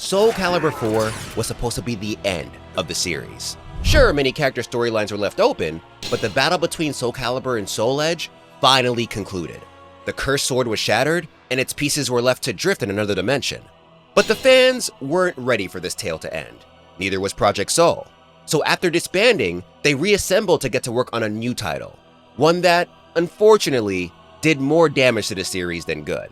Soul Calibur 4 was supposed to be the end of the series. Sure, many character storylines were left open, but the battle between Soul Calibur and Soul Edge finally concluded. The cursed sword was shattered, and its pieces were left to drift in another dimension. But the fans weren't ready for this tale to end. Neither was Project Soul. So after disbanding, they reassembled to get to work on a new title. One that, unfortunately, did more damage to the series than good.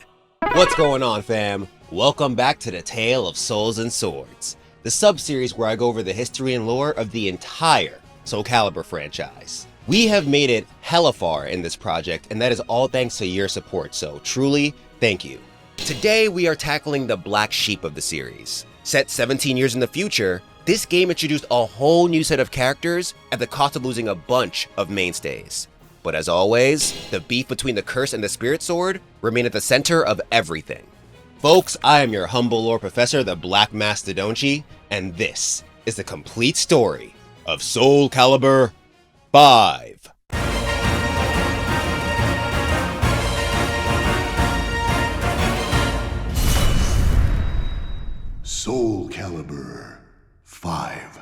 What's going on, fam? Welcome back to the Tale of Souls and Swords, the sub-series where I go over the history and lore of the entire Soul Calibur franchise. We have made it hella far in this project, and that is all thanks to your support, so truly, thank you. Today, we are tackling the black sheep of the series. Set 17 years in the future, this game introduced a whole new set of characters at the cost of losing a bunch of mainstays. But as always, the beef between the curse and the spirit sword remain at the center of everything. Folks, I am your humble lore professor, the Black Mastadonte, and this is the complete story of Soul Calibur 5. Soul Calibur 5.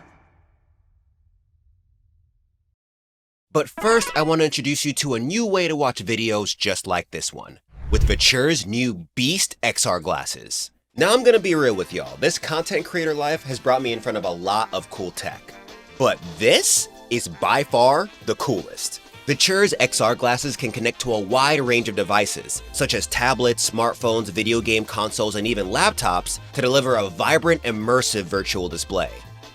But first, I want to introduce you to a new way to watch videos just like this one, with VITURE's new Beast XR glasses. Now I'm gonna be real with y'all, this content creator life has brought me in front of a lot of cool tech. But this is by far the coolest. VITURE's XR glasses can connect to a wide range of devices, such as tablets, smartphones, video game consoles, and even laptops, to deliver a vibrant, immersive virtual display.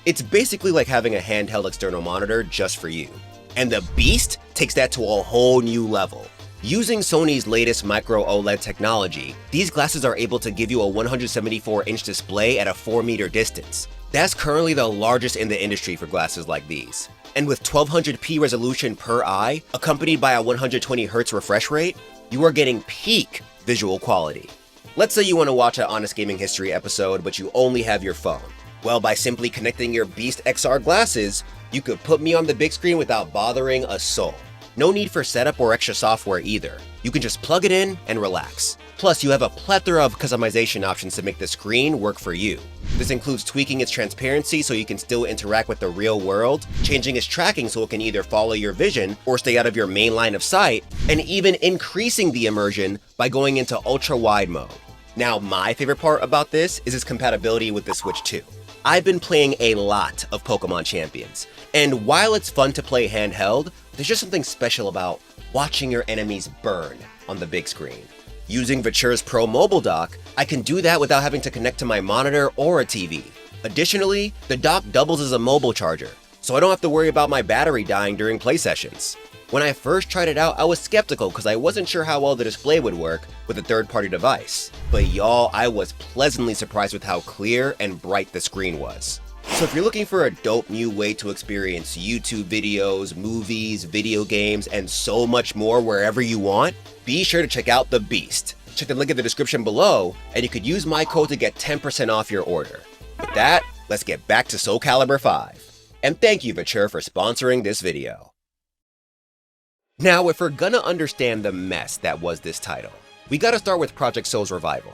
It's basically like having a handheld external monitor just for you. And the Beast takes that to a whole new level. Using Sony's latest micro OLED technology, these glasses are able to give you a 174-inch display at a 4-meter distance. That's currently the largest in the industry for glasses like these. And with 1200p resolution per eye, accompanied by a 120Hz refresh rate, you are getting peak visual quality. Let's say you want to watch an Honest Gaming History episode, but you only have your phone. Well, by simply connecting your Beast XR glasses, you could put me on the big screen without bothering a soul. No need for setup or extra software either. You can just plug it in and relax. Plus, you have a plethora of customization options to make the screen work for you. This includes tweaking its transparency so you can still interact with the real world, changing its tracking so it can either follow your vision or stay out of your main line of sight, and even increasing the immersion by going into ultra-wide mode. Now, my favorite part about this is its compatibility with the Switch 2. I've been playing a lot of Pokemon Champions, and while it's fun to play handheld, there's just something special about watching your enemies burn on the big screen. Using VITURE's Pro Mobile Dock, I can do that without having to connect to my monitor or a TV. Additionally, the dock doubles as a mobile charger, so I don't have to worry about my battery dying during play sessions. When I first tried it out, I was skeptical because I wasn't sure how well the display would work with a third-party device. But y'all, I was pleasantly surprised with how clear and bright the screen was. So if you're looking for a dope new way to experience YouTube videos, movies, video games, and so much more wherever you want, be sure to check out the Beast. Check the link in the description below, and you could use my code to get 10% off your order. With that, let's get back to Soul Calibur 5. And thank you, VITURE, for sponsoring this video. Now, if we're gonna understand the mess that was this title, we gotta start with Project Soul's revival.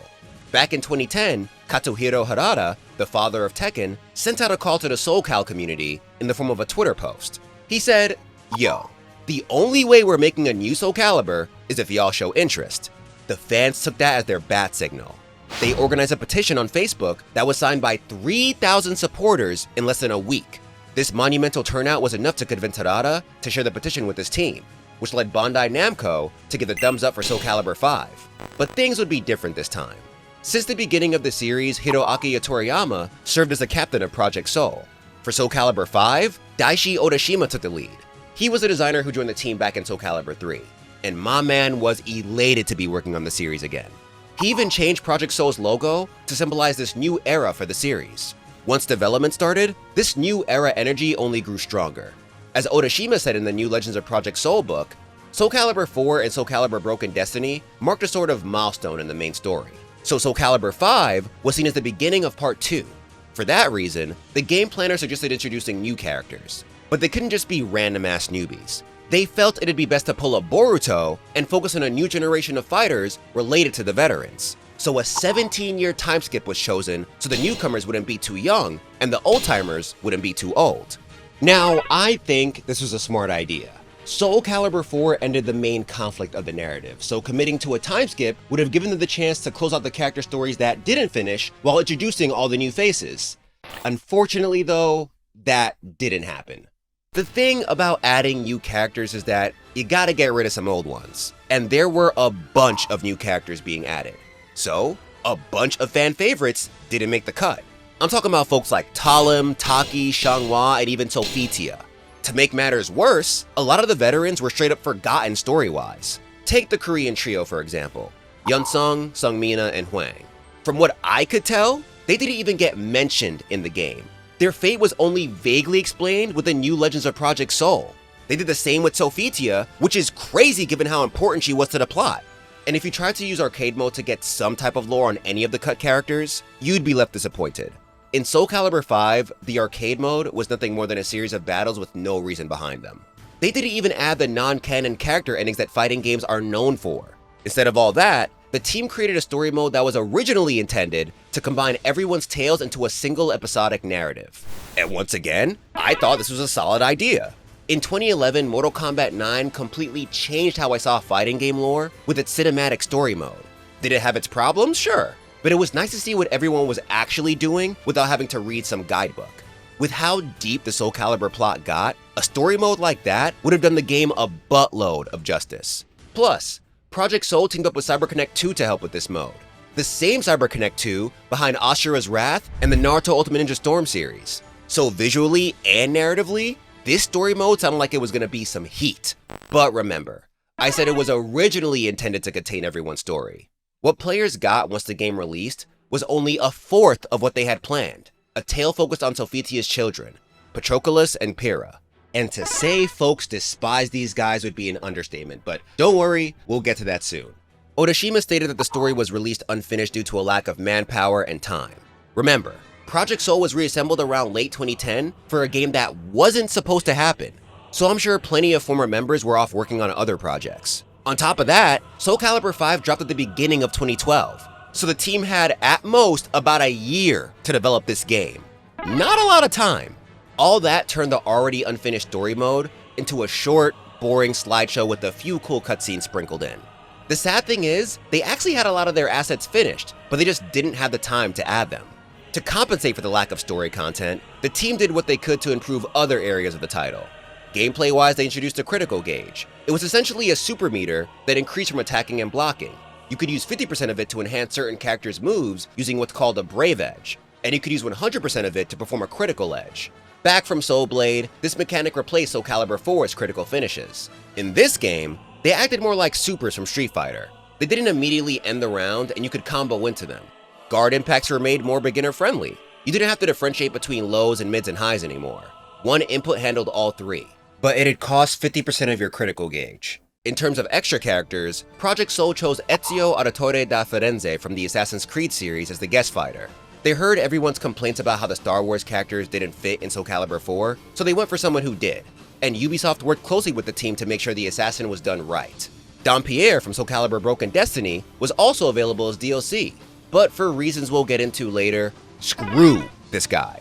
Back in 2010, Katsuhiro Harada, the father of Tekken, sent out a call to the SoulCal community in the form of a Twitter post. He said, "Yo, the only way we're making a new Soul Calibur is if y'all show interest." The fans took that as their bat signal. They organized a petition on Facebook that was signed by 3,000 supporters in less than a week. This monumental turnout was enough to convince Harada to share the petition with his team, which led Bandai Namco to give the thumbs up for Soul Calibur 5. But things would be different this time. Since the beginning of the series, Hiroaki Toriyama served as the captain of Project Soul. For Soul Calibur 5, Daishi Odashima took the lead. He was a designer who joined the team back in Soul Calibur 3, and my man was elated to be working on the series again. He even changed Project Soul's logo to symbolize this new era for the series. Once development started, this new era energy only grew stronger. As Odashima said in the new Legends of Project Soul book, Soul Calibur 4 and Soul Calibur Broken Destiny marked a sort of milestone in the main story. So Soul Calibur 5 was seen as the beginning of Part 2. For that reason, the game planner suggested introducing new characters. But they couldn't just be random-ass newbies. They felt it'd be best to pull a Boruto and focus on a new generation of fighters related to the veterans. So a 17-year time skip was chosen so the newcomers wouldn't be too young and the old-timers wouldn't be too old. Now, I think this was a smart idea. Soul Calibur 4 ended the main conflict of the narrative, so committing to a time skip would have given them the chance to close out the character stories that didn't finish while introducing all the new faces. Unfortunately though, that didn't happen. The thing about adding new characters is that you gotta get rid of some old ones, and there were a bunch of new characters being added. So, a bunch of fan favorites didn't make the cut. I'm talking about folks like Talim, Taki, Xianghua, and even Soulfitia. To make matters worse, a lot of the veterans were straight up forgotten story-wise. Take the Korean trio for example, Yunsung, Sungmina, and Hwang. From what I could tell, they didn't even get mentioned in the game. Their fate was only vaguely explained with the new Legends of Project Soul. They did the same with Soulfitia, which is crazy given how important she was to the plot. And if you tried to use arcade mode to get some type of lore on any of the cut characters, you'd be left disappointed. In Soul Calibur 5, the arcade mode was nothing more than a series of battles with no reason behind them. They didn't even add the non-canon character endings that fighting games are known for. Instead of all that, the team created a story mode that was originally intended to combine everyone's tales into a single episodic narrative. And once again, I thought this was a solid idea. In 2011, Mortal Kombat 9 completely changed how I saw fighting game lore with its cinematic story mode. Did it have its problems? Sure. But it was nice to see what everyone was actually doing without having to read some guidebook. With how deep the Soul Calibur plot got, a story mode like that would have done the game a buttload of justice. Plus, Project Soul teamed up with CyberConnect 2 to help with this mode. The same CyberConnect 2 behind Ashura's Wrath and the Naruto Ultimate Ninja Storm series. So visually and narratively, this story mode sounded like it was going to be some heat. But remember, I said it was originally intended to contain everyone's story. What players got once the game released was only a fourth of what they had planned. A tale focused on Soulfitia's children, Patroclus and Pyrrha. And to say folks despise these guys would be an understatement, but don't worry, we'll get to that soon. Odashima stated that the story was released unfinished due to a lack of manpower and time. Remember, Project Soul was reassembled around late 2010 for a game that wasn't supposed to happen, so I'm sure plenty of former members were off working on other projects. On top of that, Soul Calibur 5 dropped at the beginning of 2012, so the team had at most about a year to develop this game. Not a lot of time. All that turned the already unfinished story mode into a short, boring slideshow with a few cool cutscenes sprinkled in. The sad thing is, they actually had a lot of their assets finished, but they just didn't have the time to add them. To compensate for the lack of story content, the team did what they could to improve other areas of the title. Gameplay-wise, they introduced a critical gauge. It was essentially a super meter that increased from attacking and blocking. You could use 50% of it to enhance certain characters' moves using what's called a Brave Edge, and you could use 100% of it to perform a critical edge. Back from Soul Blade, this mechanic replaced Soul Calibur 4's critical finishes. In this game, they acted more like supers from Street Fighter. They didn't immediately end the round and you could combo into them. Guard impacts were made more beginner-friendly. You didn't have to differentiate between lows and mids and highs anymore. One input handled all three. But it'd cost 50% of your critical gauge. In terms of extra characters, Project Soul chose Ezio Auditore da Firenze from the Assassin's Creed series as the guest fighter. They heard everyone's complaints about how the Star Wars characters didn't fit in Soul Calibur 4, so they went for someone who did. And Ubisoft worked closely with the team to make sure the assassin was done right. Dampierre from Soul Calibur Broken Destiny was also available as DLC, but for reasons we'll get into later, screw this guy.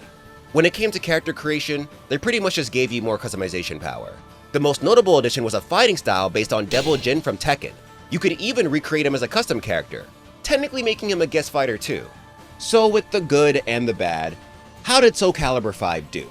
When it came to character creation, they pretty much just gave you more customization power. The most notable addition was a fighting style based on Devil Jin from Tekken. You could even recreate him as a custom character, technically making him a guest fighter too. So with the good and the bad, how did Soul Calibur 5 do?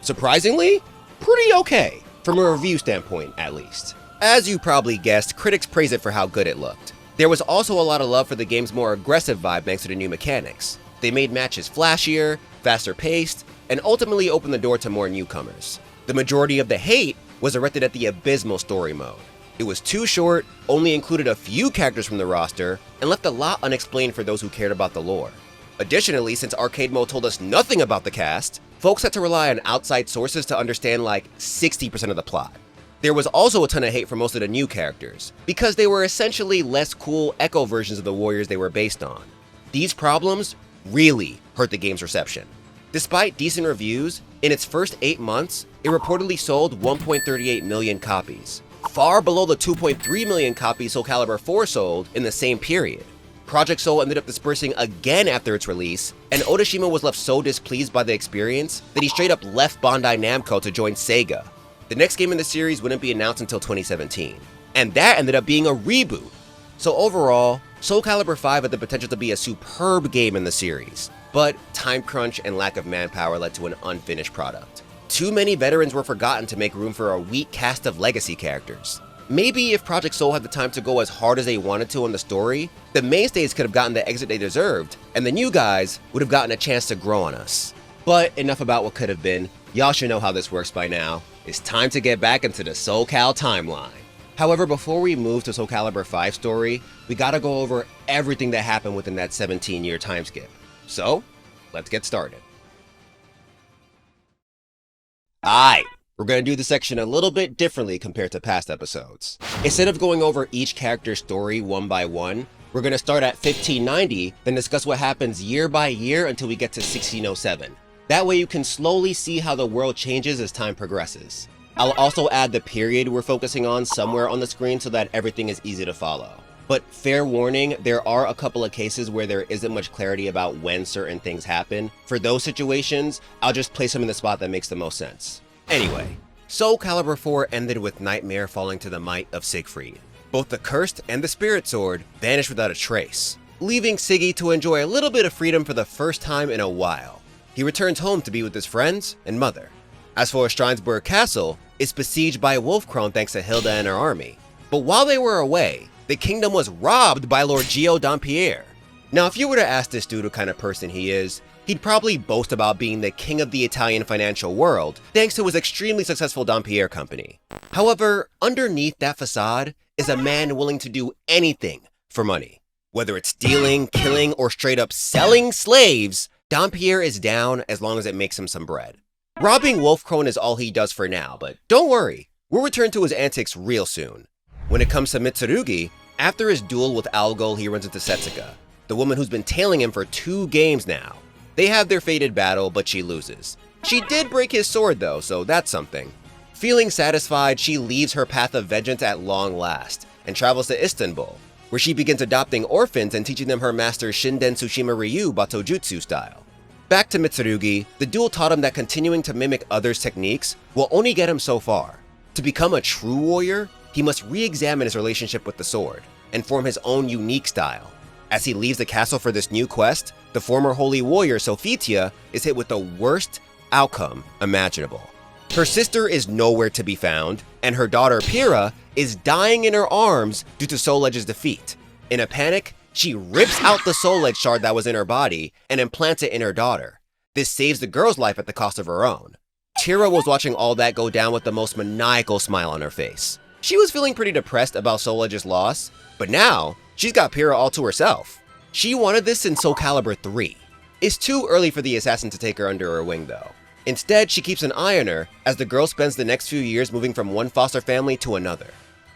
Surprisingly, pretty okay, from a review standpoint at least. As you probably guessed, critics praised it for how good it looked. There was also a lot of love for the game's more aggressive vibe thanks to the new mechanics. They made matches flashier, faster paced, and ultimately opened the door to more newcomers. The majority of the hate was directed at the abysmal story mode. It was too short, only included a few characters from the roster, and left a lot unexplained for those who cared about the lore. Additionally, since arcade mode told us nothing about the cast, folks had to rely on outside sources to understand like 60% of the plot. There was also a ton of hate for most of the new characters, because they were essentially less cool echo versions of the warriors they were based on. These problems really hurt the game's reception. Despite decent reviews, in its first 8 months, it reportedly sold 1.38 million copies, far below the 2.3 million copies Soul Calibur 4 sold in the same period. Project Soul ended up dispersing again after its release, and Odashima was left so displeased by the experience that he straight up left Bandai Namco to join Sega. The next game in the series wouldn't be announced until 2017, and that ended up being a reboot. So overall, Soul Calibur 5 had the potential to be a superb game in the series, but time crunch and lack of manpower led to an unfinished product. Too many veterans were forgotten to make room for a weak cast of legacy characters. Maybe if Project Soul had the time to go as hard as they wanted to on the story, the mainstays could have gotten the exit they deserved, and the new guys would have gotten a chance to grow on us. But enough about what could have been. Y'all should know how this works by now. It's time to get back into the Soul Cal timeline. However, before we move to Soul Calibur 5 story, we gotta go over everything that happened within that 17-year time skip. So, let's get started. Alright, we're going to do this section a little bit differently compared to past episodes. Instead of going over each character's story one by one, we're going to start at 1590, then discuss what happens year by year until we get to 1607. That way you can slowly see how the world changes as time progresses. I'll also add the period we're focusing on somewhere on the screen so that everything is easy to follow. But fair warning, there are a couple of cases where there isn't much clarity about when certain things happen. For those situations, I'll just place them in the spot that makes the most sense. Anyway, Soul Calibur 4 ended with Nightmare falling to the might of Siegfried. Both the Cursed and the Spirit Sword vanished without a trace, leaving Siggy to enjoy a little bit of freedom for the first time in a while. He returns home to be with his friends and mother. As for Strounsburg Castle, it's besieged by Wolfkrone thanks to Hilda and her army. But while they were away, the kingdom was robbed by Lord Gio Dampierre. Now, if you were to ask this dude what kind of person he is, he'd probably boast about being the king of the Italian financial world, thanks to his extremely successful Dampierre company. However, underneath that facade is a man willing to do anything for money. Whether it's stealing, killing, or straight up selling slaves, Dampierre is down as long as it makes him some bread. Robbing Wolfkrone is all he does for now, but don't worry, we'll return to his antics real soon. When it comes to Mitsurugi, after his duel with Algol, he runs into Setsuka, the woman who's been tailing him for 2 games now. They have their fated battle, but she loses. She did break his sword though, so that's something. Feeling satisfied, she leaves her path of vengeance at long last, and travels to Istanbul, where she begins adopting orphans and teaching them her master Shinden Tsushima Ryu Batojutsu style. Back to Mitsurugi, the duel taught him that continuing to mimic others' techniques will only get him so far. To become a true warrior, he must re-examine his relationship with the sword, and form his own unique style. As he leaves the castle for this new quest, the former holy warrior Sophitia is hit with the worst outcome imaginable. Her sister is nowhere to be found, and her daughter Pyrrha is dying in her arms due to Soul Edge's defeat. In a panic, she rips out the Soul Edge shard that was in her body and implants it in her daughter. This saves the girl's life at the cost of her own. Pyrrha was watching all that go down with the most maniacal smile on her face. She was feeling pretty depressed about Soul Edge's loss, but now she's got Pyrrha all to herself. She wanted this in Soul Calibur 3. It's too early for the assassin to take her under her wing though. Instead, she keeps an eye on her as the girl spends the next few years moving from one foster family to another.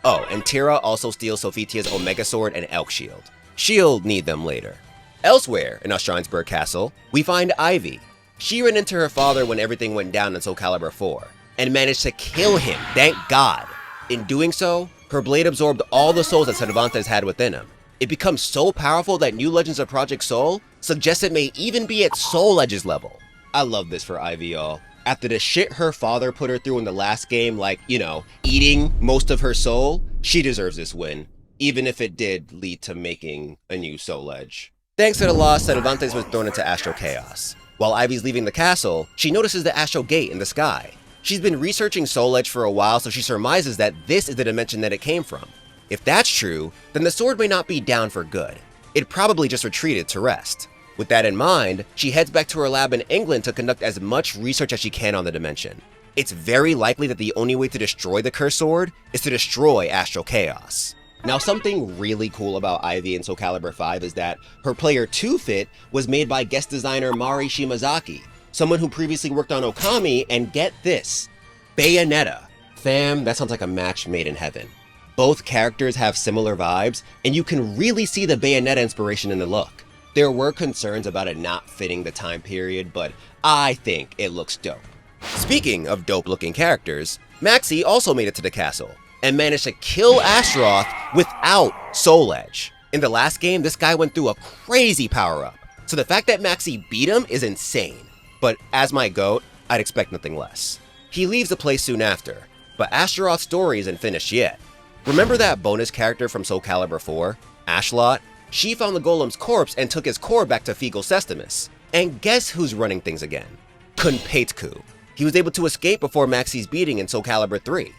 Oh, and Tira also steals Sophitia's Omega Sword and Elk Shield. She'll need them later. Elsewhere in Strounsburg Castle, we find Ivy. She ran into her father when everything went down in Soul Calibur 4, and managed to kill him, thank God. In doing so, her blade absorbed all the souls that Cervantes had within him. It becomes so powerful that new Legends of Project Soul suggests it may even be at Soul Edge's level. I love this for Ivy, y'all. After the shit her father put her through in the last game, like, eating most of her soul, she deserves this win, even if it did lead to making a new Soul Edge. Thanks to the loss, Cervantes was thrown into Astral Chaos. While Ivy's leaving the castle, she notices the Astral Gate in the sky. She's been researching Soul Edge for a while, so she surmises that this is the dimension that it came from. If that's true, then the sword may not be down for good. It probably just retreated to rest. With that in mind, she heads back to her lab in England to conduct as much research as she can on the dimension. It's very likely that the only way to destroy the cursed sword is to destroy Astral Chaos. Now, something really cool about Ivy in Soul Calibur 5 is that her player 2-Fit was made by guest designer Mari Shimazaki, someone who previously worked on Okami, and get this, Bayonetta. Fam, that sounds like a match made in heaven. Both characters have similar vibes, and you can really see the Bayonetta inspiration in the look. There were concerns about it not fitting the time period, but I think it looks dope. Speaking of dope looking characters, Maxie also made it to the castle, and managed to kill Astaroth without Soul Edge. In the last game, this guy went through a crazy power-up, so the fact that Maxi beat him is insane. But as my GOAT, I'd expect nothing less. He leaves the place soon after, but Astaroth's story isn't finished yet. Remember that bonus character from Soul Calibur 4, Ashlot? She found the golem's corpse and took his core back to Fecal Sestimus. And guess who's running things again? Kunpetku. He was able to escape before Maxi's beating in Soul Calibur 3.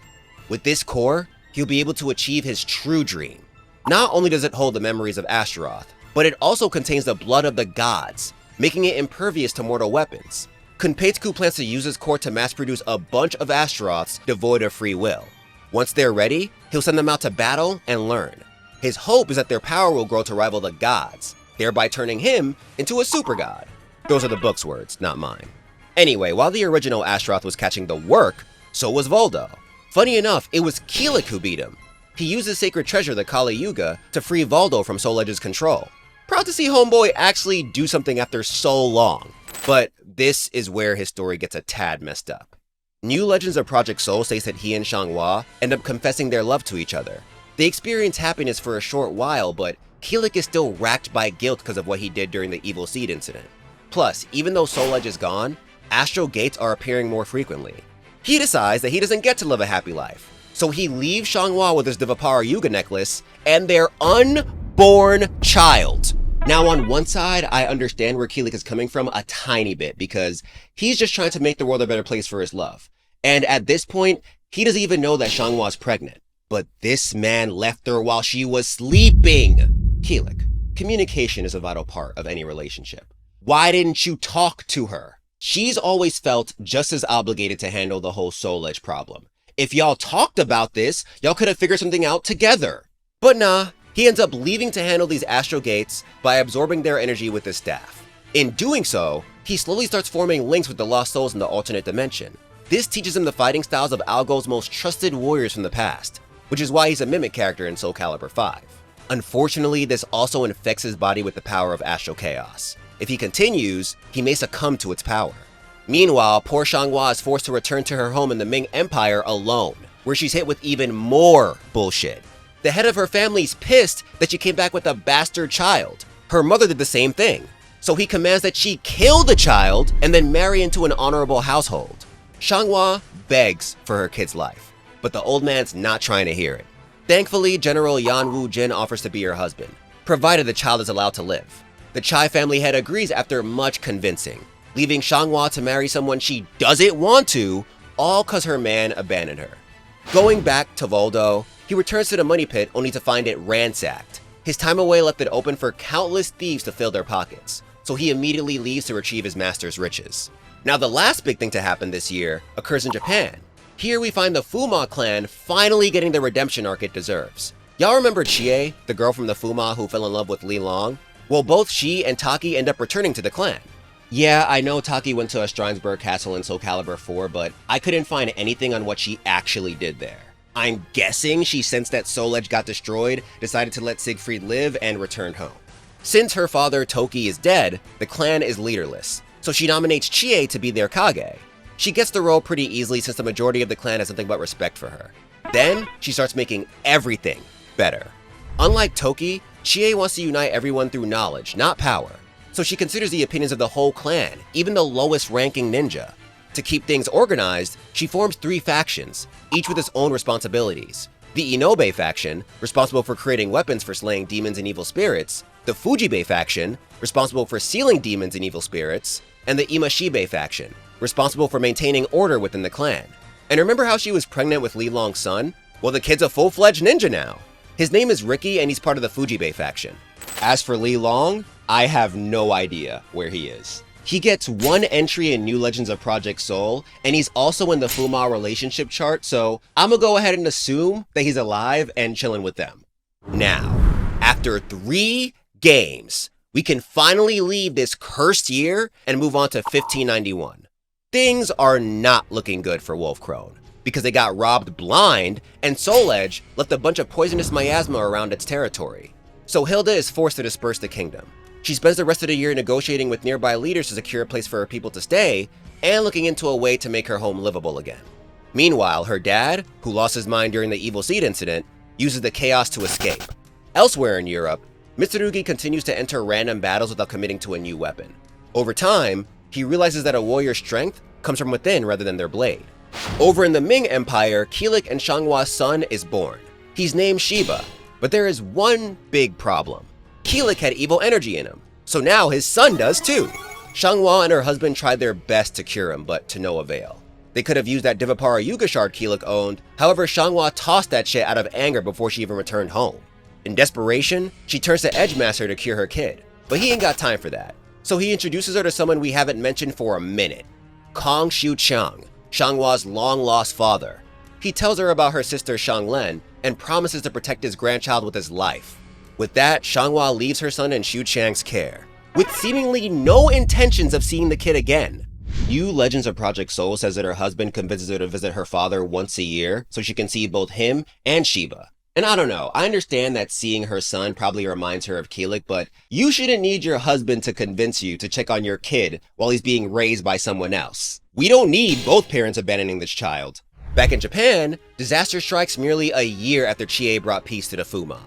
With this core, he'll be able to achieve his true dream. Not only does it hold the memories of Astaroth, but it also contains the blood of the gods, making it impervious to mortal weapons. Kunpetku plans to use his core to mass-produce a bunch of Astaroths devoid of free will. Once they're ready, he'll send them out to battle and learn. His hope is that their power will grow to rival the gods, thereby turning him into a super god. Those are the book's words, not mine. Anyway, while the original Astaroth was catching the work, so was Voldo. Funny enough, it was Kilik who beat him. He used his sacred treasure, the Kali Yuga, to free Voldo from Soul Edge's control. Proud to see homeboy actually do something after so long. But this is where his story gets a tad messed up. New Legends of Project Soul states that he and Xianghua end up confessing their love to each other. They experience happiness for a short while, but Kilik is still racked by guilt because of what he did during the Evil Seed incident. Plus, even though Soul Edge is gone, Astral Gates are appearing more frequently. He decides that he doesn't get to live a happy life, so he leaves Xianghua with his Divapara Yuga necklace and their unborn child. Now on one side, I understand where Kilik is coming from a tiny bit, because he's just trying to make the world a better place for his love. And at this point, he doesn't even know that Xianghua's pregnant. But this man left her while she was sleeping. Kilik, communication is a vital part of any relationship. Why didn't you talk to her? She's always felt just as obligated to handle the whole Soul Edge problem. If y'all talked about this, y'all could have figured something out together. But nah, he ends up leaving to handle these Astral Gates by absorbing their energy with his staff. In doing so, he slowly starts forming links with the Lost Souls in the alternate dimension. This teaches him the fighting styles of Algo's most trusted warriors from the past, which is why he's a mimic character in Soul Calibur 5. Unfortunately, this also infects his body with the power of Astral Chaos. If he continues, he may succumb to its power. Meanwhile, poor Xianghua is forced to return to her home in the Ming Empire alone, where she's hit with even more bullshit. The head of her family's pissed that she came back with a bastard child. Her mother did the same thing, so he commands that she kill the child and then marry into an honorable household. Xianghua begs for her kid's life, but the old man's not trying to hear it. Thankfully, General Yan Wu Jin offers to be her husband, provided the child is allowed to live. The Chai family head agrees after much convincing, leaving Xianghua to marry someone she doesn't want to, all cause her man abandoned her. Going back to Voldo, he returns to the money pit only to find it ransacked. His time away left it open for countless thieves to fill their pockets, so he immediately leaves to retrieve his master's riches. Now the last big thing to happen this year occurs in Japan. Here we find the Fuma clan finally getting the redemption arc it deserves. Y'all remember Chie, the girl from the Fuma who fell in love with Li Long? Well, both she and Taki end up returning to the clan. Yeah, I know Taki went to a Strinesburg castle in Soul Calibur 4, but I couldn't find anything on what she actually did there. I'm guessing she sensed that Soul Edge got destroyed, decided to let Siegfried live, and returned home. Since her father Toki is dead, the clan is leaderless, so she nominates Chie to be their Kage. She gets the role pretty easily since the majority of the clan has nothing but respect for her. Then, she starts making everything better. Unlike Toki, Chie wants to unite everyone through knowledge, not power. So she considers the opinions of the whole clan, even the lowest ranking ninja. To keep things organized, she forms 3 factions, each with its own responsibilities. The Inobe faction, responsible for creating weapons for slaying demons and evil spirits, the Fujibe faction, responsible for sealing demons and evil spirits, and the Imashibe faction, responsible for maintaining order within the clan. And remember how she was pregnant with Li Long's son? Well, the kid's a full-fledged ninja now. His name is Ricky and he's part of the Fujibe faction. As for Li Long, I have no idea where he is. He gets 1 entry in New Legends of Project Soul, and he's also in the Fuma relationship chart, so I'm gonna go ahead and assume that he's alive and chilling with them. Now, after 3 games, we can finally leave this cursed year and move on to 1591. Things are not looking good for Wolfkrone, because they got robbed blind, and Soul Edge left a bunch of poisonous miasma around its territory. So Hilda is forced to disperse the kingdom. She spends the rest of the year negotiating with nearby leaders to secure a place for her people to stay, and looking into a way to make her home livable again. Meanwhile, her dad, who lost his mind during the Evil Seed incident, uses the chaos to escape. Elsewhere in Europe, Mitsurugi continues to enter random battles without committing to a new weapon. Over time, he realizes that a warrior's strength comes from within rather than their blade. Over in the Ming Empire, Kilik and Shanghua's son is born. He's named Shiba, but there is one big problem. Kilik had evil energy in him, so now his son does too. Shanghua and her husband tried their best to cure him, but to no avail. They could have used that Divapara Yuga shard Kilik owned, however Shanghua tossed that shit out of anger before she even returned home. In desperation, she turns to Edgemaster to cure her kid, but he ain't got time for that. So he introduces her to someone we haven't mentioned for a minute. Kong Xiu Chang, Shanghua's long-lost father. He tells her about her sister Shanglen and promises to protect his grandchild with his life. With that, Shanghua leaves her son in Xiu Chang's care, with seemingly no intentions of seeing the kid again. New Legends of Project Soul says that her husband convinces her to visit her father once a year so she can see both him and Shiba. And I don't know, I understand that seeing her son probably reminds her of Kilik, but you shouldn't need your husband to convince you to check on your kid while he's being raised by someone else. We don't need both parents abandoning this child. Back in Japan, disaster strikes merely a year after Chie brought peace to the Fuma.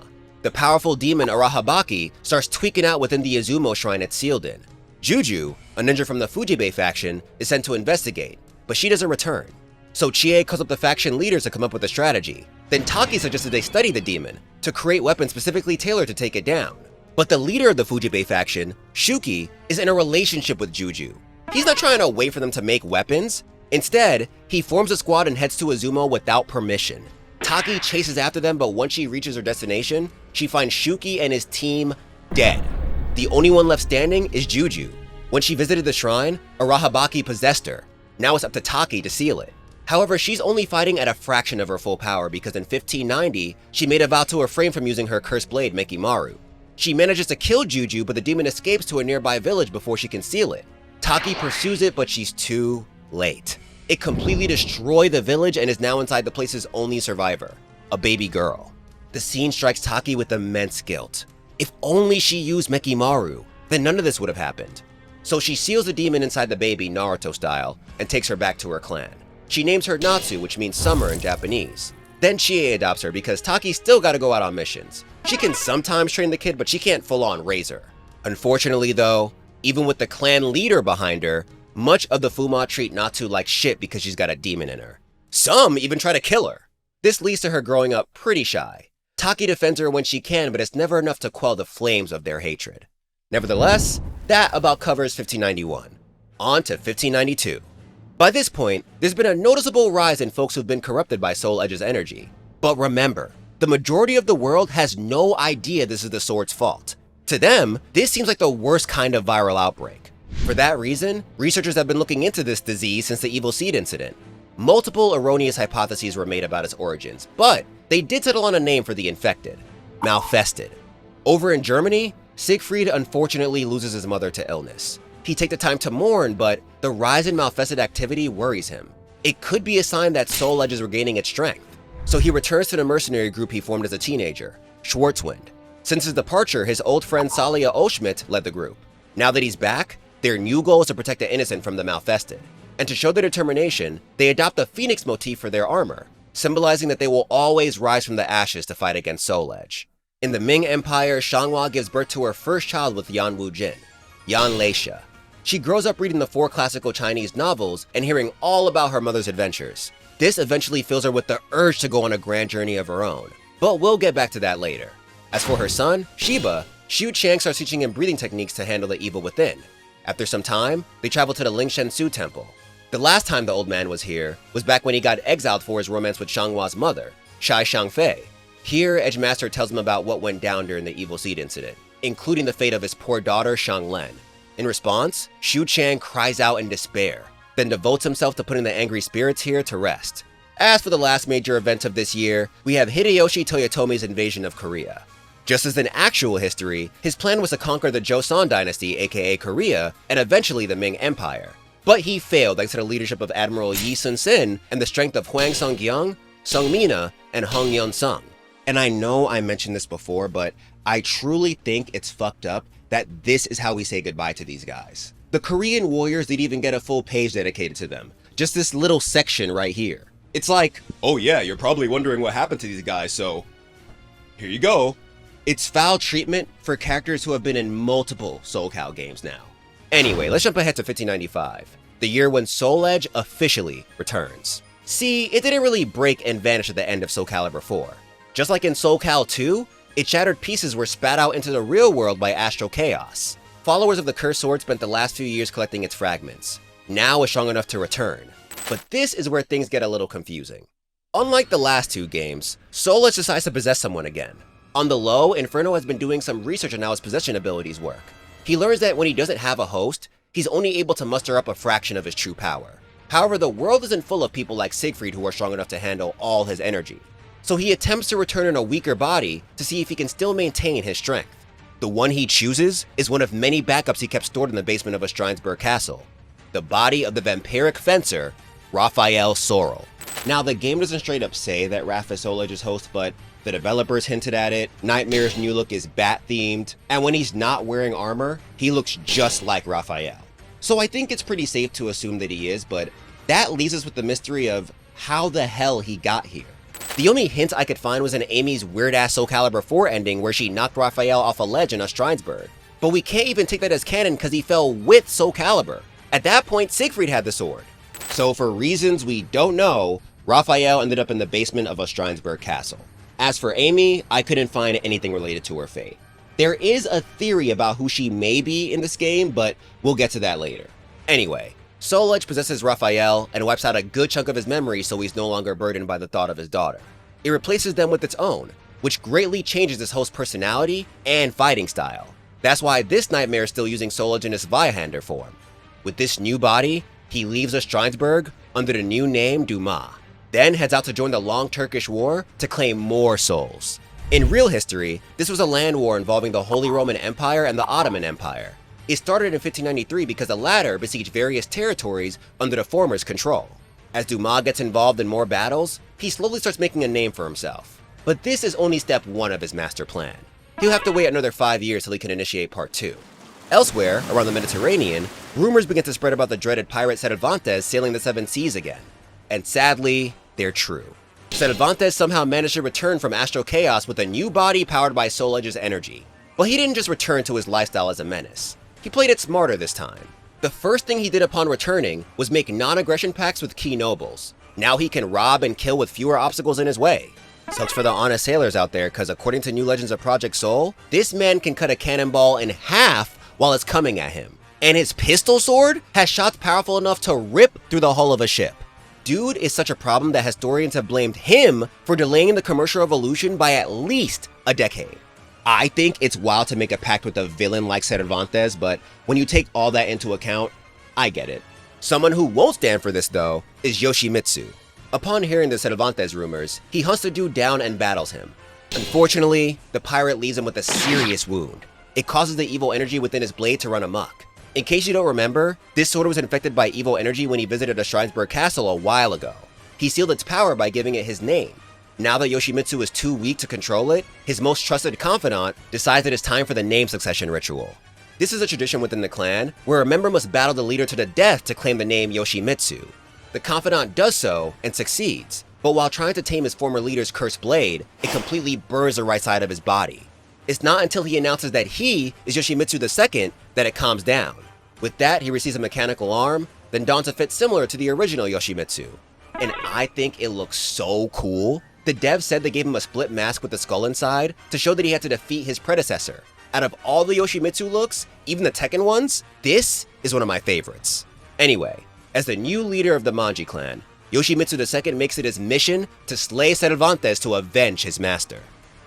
The powerful demon Arahabaki starts tweaking out within the Izumo shrine it's sealed in. Juju, a ninja from the Fujibei faction, is sent to investigate, but she doesn't return. So Chie calls up the faction leaders to come up with a strategy. Then Taki suggested they study the demon to create weapons specifically tailored to take it down. But the leader of the Fujibei faction, Shuki, is in a relationship with Juju. He's not trying to wait for them to make weapons. Instead, he forms a squad and heads to Izumo without permission. Taki chases after them, but once she reaches her destination, she finds Shuki and his team dead. The only one left standing is Juju. When she visited the shrine, Arahabaki possessed her. Now it's up to Taki to seal it. However, she's only fighting at a fraction of her full power because in 1590, she made a vow to refrain from using her cursed blade, Mekimaru. She manages to kill Juju, but the demon escapes to a nearby village before she can seal it. Taki pursues it, but she's too late. It completely destroyed the village and is now inside the place's only survivor, a baby girl. The scene strikes Taki with immense guilt. If only she used Mekimaru, then none of this would have happened. So she seals the demon inside the baby, Naruto style, and takes her back to her clan. She names her Natsu, which means summer in Japanese. Then Chie adopts her because Taki still gotta go out on missions. She can sometimes train the kid, but she can't full-on raise her. Unfortunately though, even with the clan leader behind her, much of the Fuma treat Natsu like shit because she's got a demon in her. Some even try to kill her. This leads to her growing up pretty shy. Taki defends her when she can, but it's never enough to quell the flames of their hatred. Nevertheless, that about covers 1591. On to 1592. By this point, there's been a noticeable rise in folks who've been corrupted by Soul Edge's energy. But remember, the majority of the world has no idea this is the sword's fault. To them, this seems like the worst kind of viral outbreak. For that reason, researchers have been looking into this disease since the Evil Seed incident. Multiple erroneous hypotheses were made about its origins, but they did settle on a name for the infected: Malfested. Over in Germany, Siegfried unfortunately loses his mother to illness. He takes the time to mourn, but the rise in Malfested activity worries him. It could be a sign that Soul Edge is regaining its strength. So he returns to the mercenary group he formed as a teenager, Schwarzwind. Since his departure, his old friend Salia Oschmidt led the group. Now that he's back, their new goal is to protect the innocent from the Malfested. And to show their determination, they adopt the phoenix motif for their armor, symbolizing that they will always rise from the ashes to fight against Soul Edge. In the Ming Empire, Shanghua gives birth to her first child with Yan Wujin, Yan Leisha. She grows up reading the 4 classical Chinese novels and hearing all about her mother's adventures. This eventually fills her with the urge to go on a grand journey of her own, but we'll get back to that later. As for her son, Shiba, Xiu Chang starts teaching him breathing techniques to handle the evil within. After some time, they travel to the Lingshen Su temple. The last time the old man was here was back when he got exiled for his romance with Shanghua's mother, Shai Shangfei. Here, Edgemaster tells him about what went down during the Evil Seed incident, including the fate of his poor daughter, Shanglen. In response, Xiu Chang cries out in despair, then devotes himself to putting the angry spirits here to rest. As for the last major event of this year, we have Hideyoshi Toyotomi's invasion of Korea. Just as in actual history, his plan was to conquer the Joseon dynasty, aka Korea, and eventually the Ming Empire. But he failed thanks to the leadership of Admiral Yi Sun-sin and the strength of Hwang Sung-gyung, Sung Mina, and Hung Yeon-sung. And I know I mentioned this before, but I truly think it's fucked up that this is how we say goodbye to these guys. The Korean warriors didn't even get a full page dedicated to them. Just this little section right here. It's like, oh yeah, you're probably wondering what happened to these guys, so here you go. It's foul treatment for characters who have been in multiple Soul Cal games now. Anyway, let's jump ahead to 1595, the year when Soul Edge officially returns. See, it didn't really break and vanish at the end of Soul Calibur 4. Just like in Soul Cal 2, its shattered pieces were spat out into the real world by Astral Chaos. Followers of the Cursed Sword spent the last few years collecting its fragments. Now it's strong enough to return. But this is where things get a little confusing. Unlike the last two games, Soul Edge decides to possess someone again. On the low, Inferno has been doing some research on how his possession abilities work. He learns that when he doesn't have a host, he's only able to muster up a fraction of his true power. However, the world isn't full of people like Siegfried who are strong enough to handle all his energy. So he attempts to return in a weaker body to see if he can still maintain his strength. The one he chooses is one of many backups he kept stored in the basement of a Stroudsburg castle. The body of the vampiric fencer, Raphael Sorrel. Now, the game doesn't straight up say that Raph is Soul Edge's host, but the developers hinted at it. Nightmare's new look is bat-themed, and when he's not wearing armor, he looks just like Raphael. So I think it's pretty safe to assume that he is, but that leaves us with the mystery of how the hell he got here. The only hint I could find was in Amy's weird-ass Soul Calibur 4 ending where she knocked Raphael off a ledge in Stroudsburg. But we can't even take that as canon because he fell with Soul Calibur. At that point, Siegfried had the sword. So for reasons we don't know, Raphael ended up in the basement of a Stroudsburg castle. As for Amy, I couldn't find anything related to her fate. There is a theory about who she may be in this game, but we'll get to that later. Anyway, Soul Edge possesses Raphael and wipes out a good chunk of his memory so he's no longer burdened by the thought of his daughter. It replaces them with its own, which greatly changes his host's personality and fighting style. That's why this Nightmare is still using Soul Edge in his Viahander form. With this new body, he leaves Stroudsburg under the new name Dumas, then heads out to join the Long Turkish War to claim more souls. In real history, this was a land war involving the Holy Roman Empire and the Ottoman Empire. It started in 1593 because the latter besieged various territories under the former's control. As Dumas gets involved in more battles, he slowly starts making a name for himself. But this is only step 1 of his master plan. He'll have to wait another 5 years till he can initiate part 2. Elsewhere, around the Mediterranean, rumors begin to spread about the dreaded pirate Cervantes sailing the 7 seas again. And sadly, they're true. Cervantes somehow managed to return from Astral Chaos with a new body powered by Soul Edge's energy. But he didn't just return to his lifestyle as a menace. He played it smarter this time. The first thing he did upon returning was make non-aggression pacts with key nobles. Now he can rob and kill with fewer obstacles in his way. Sucks for the honest sailors out there, because according to New Legends of Project Soul, this man can cut a cannonball in half while it's coming at him. And his pistol sword has shots powerful enough to rip through the hull of a ship. Dude is such a problem that historians have blamed him for delaying the commercial revolution by at least a decade. I think it's wild to make a pact with a villain like Cervantes, but when you take all that into account, I get it. Someone who won't stand for this though is Yoshimitsu. Upon hearing the Cervantes rumors, he hunts the dude down and battles him. Unfortunately, the pirate leaves him with a serious wound. It causes the evil energy within his blade to run amok. In case you don't remember, this sword was infected by evil energy when he visited a Stroudsburg castle a while ago. He sealed its power by giving it his name. Now that Yoshimitsu is too weak to control it, his most trusted confidant decides it is time for the name succession ritual. This is a tradition within the clan, where a member must battle the leader to the death to claim the name Yoshimitsu. The confidant does so and succeeds, but while trying to tame his former leader's cursed blade, it completely burns the right side of his body. It's not until he announces that he is Yoshimitsu II that it calms down. With that, he receives a mechanical arm, then dons a fit similar to the original Yoshimitsu. And I think it looks so cool. The devs said they gave him a split mask with a skull inside to show that he had to defeat his predecessor. Out of all the Yoshimitsu looks, even the Tekken ones, this is one of my favorites. Anyway, as the new leader of the Manji clan, Yoshimitsu II makes it his mission to slay Cervantes to avenge his master.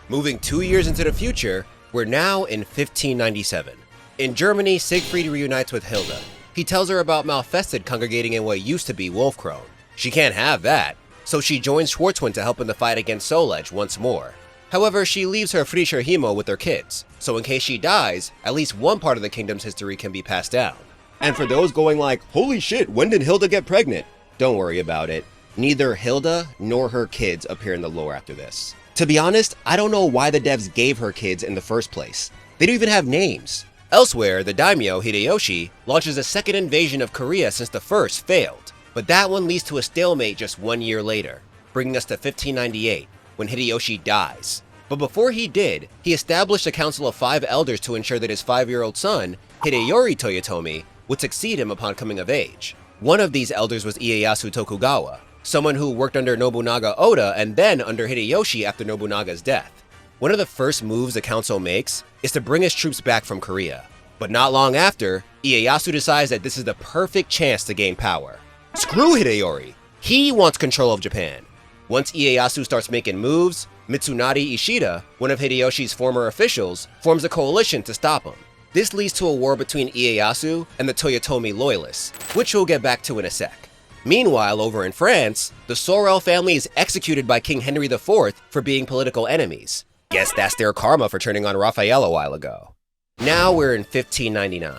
Moving 2 years into the future, we're now in 1597. In Germany, Siegfried reunites with Hilda. He tells her about Malfested congregating in what used to be Wolfkrone. She can't have that, so she joins Schwarzwind to help in the fight against Soul Edge once more. However, she leaves her Frischer Himo with her kids, so in case she dies, at least one part of the kingdom's history can be passed down. And for those going like, holy shit, when did Hilda get pregnant? Don't worry about it. Neither Hilda nor her kids appear in the lore after this. To be honest, I don't know why the devs gave her kids in the first place. They don't even have names. Elsewhere, the daimyo Hideyoshi launches a second invasion of Korea since the first failed, but that one leads to a stalemate just 1 year later, bringing us to 1598, when Hideyoshi dies. But before he did, he established a council of 5 elders to ensure that his 5-year-old son, Hideyori Toyotomi, would succeed him upon coming of age. One of these elders was Ieyasu Tokugawa, someone who worked under Nobunaga Oda and then under Hideyoshi after Nobunaga's death. One of the first moves the council makes is to bring his troops back from Korea. But not long after, Ieyasu decides that this is the perfect chance to gain power. Screw Hideyori! He wants control of Japan. Once Ieyasu starts making moves, Mitsunari Ishida, one of Hideyoshi's former officials, forms a coalition to stop him. This leads to a war between Ieyasu and the Toyotomi loyalists, which we'll get back to in a sec. Meanwhile, over in France, the Sorel family is executed by King Henry IV for being political enemies. Guess that's their karma for turning on Raphael a while ago. Now we're in 1599.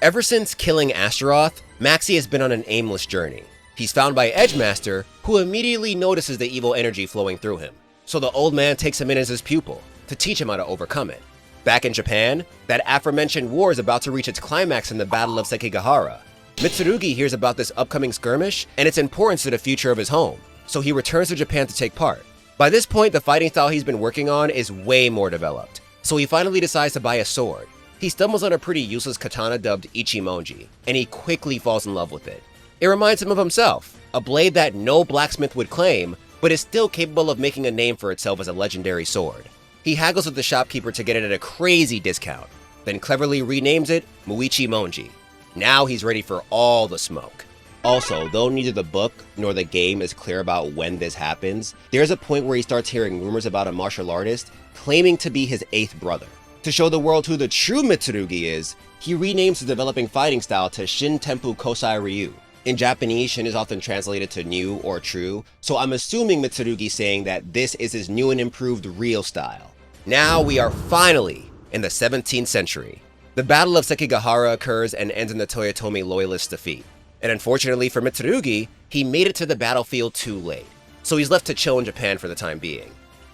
Ever since killing Astaroth, Maxie has been on an aimless journey. He's found by Edgemaster, who immediately notices the evil energy flowing through him. So the old man takes him in as his pupil, to teach him how to overcome it. Back in Japan, that aforementioned war is about to reach its climax in the Battle of Sekigahara. Mitsurugi hears about this upcoming skirmish and its importance to the future of his home, so he returns to Japan to take part. By this point, the fighting style he's been working on is way more developed, so he finally decides to buy a sword. He stumbles on a pretty useless katana dubbed Ichimonji, and he quickly falls in love with it. It reminds him of himself, a blade that no blacksmith would claim, but is still capable of making a name for itself as a legendary sword. He haggles with the shopkeeper to get it at a crazy discount, then cleverly renames it Muichi Monji. Now he's ready for all the smoke. Also, though neither the book nor the game is clear about when this happens, there's a point where he starts hearing rumors about a martial artist claiming to be his 8th brother. To show the world who the true Mitsurugi is, he renames the developing fighting style to Shin Tenpu Kosai Ryu. In Japanese, Shin is often translated to new or true, so I'm assuming Mitsurugi's saying that this is his new and improved real style. Now we are finally in the 17th century. The Battle of Sekigahara occurs and ends in the Toyotomi loyalists' defeat. And unfortunately for Mitsurugi, he made it to the battlefield too late, so he's left to chill in Japan for the time being.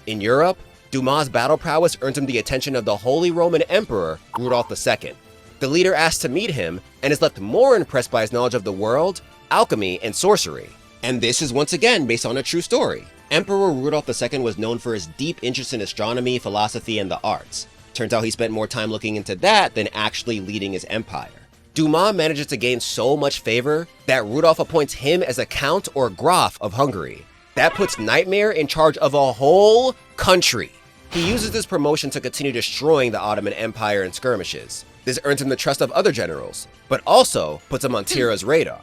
In Europe, Dumas' battle prowess earns him the attention of the Holy Roman Emperor, Rudolf II. The leader asks to meet him and is left more impressed by his knowledge of the world, alchemy, and sorcery. And this is once again based on a true story. Emperor Rudolf II was known for his deep interest in astronomy, philosophy, and the arts. Turns out he spent more time looking into that than actually leading his empire. Dumas manages to gain so much favor that Rudolf appoints him as a Count or Graf of Hungary. That puts Nightmare in charge of a whole country. He uses this promotion to continue destroying the Ottoman Empire in skirmishes. This earns him the trust of other generals, but also puts him on Tira's radar.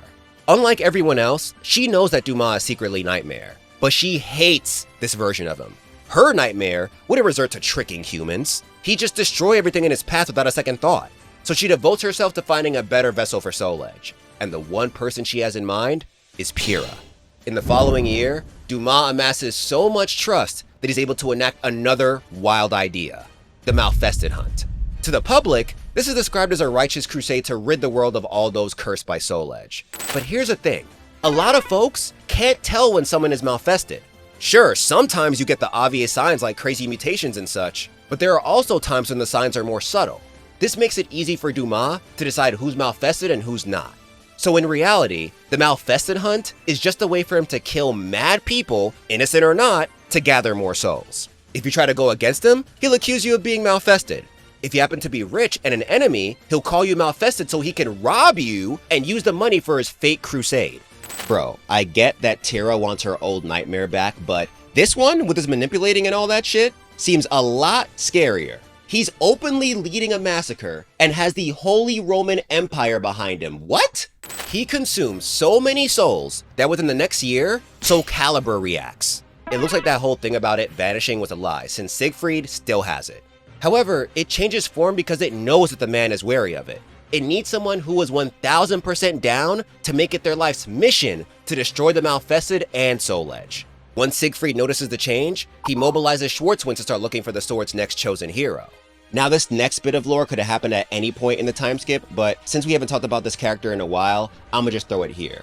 Unlike everyone else, she knows that Dumas is secretly Nightmare, but she hates this version of him. Her Nightmare wouldn't resort to tricking humans. He'd just destroy everything in his path without a second thought. So she devotes herself to finding a better vessel for Soul Edge, and the one person she has in mind is Pyrrha. In the following year, Dumas amasses so much trust that he's able to enact another wild idea, the Malfested hunt. To the public, this is described as a righteous crusade to rid the world of all those cursed by Soul Edge. But here's the thing, a lot of folks can't tell when someone is Malfested. Sure, sometimes you get the obvious signs like crazy mutations and such, but there are also times when the signs are more subtle. This makes it easy for Dumas to decide who's Malfested and who's not. So in reality, the Malfested hunt is just a way for him to kill mad people, innocent or not, to gather more souls. If you try to go against him, he'll accuse you of being Malfested. If you happen to be rich and an enemy, he'll call you Malfested so he can rob you and use the money for his fake crusade. Bro, I get that Tira wants her old Nightmare back, but this one, with his manipulating and all that shit, seems a lot scarier. He's openly leading a massacre and has the Holy Roman Empire behind him. What? He consumes so many souls that within the next year, Soul Calibur reacts. It looks like that whole thing about it vanishing was a lie, since Siegfried still has it. However, it changes form because it knows that the man is wary of it. It needs someone who is 1000% down to make it their life's mission to destroy the Malfested and Soul Edge. Once Siegfried notices the change, he mobilizes Schwarzwind to start looking for the sword's next chosen hero. Now this next bit of lore could have happened at any point in the time skip, but since we haven't talked about this character in a while, I'ma just throw it here.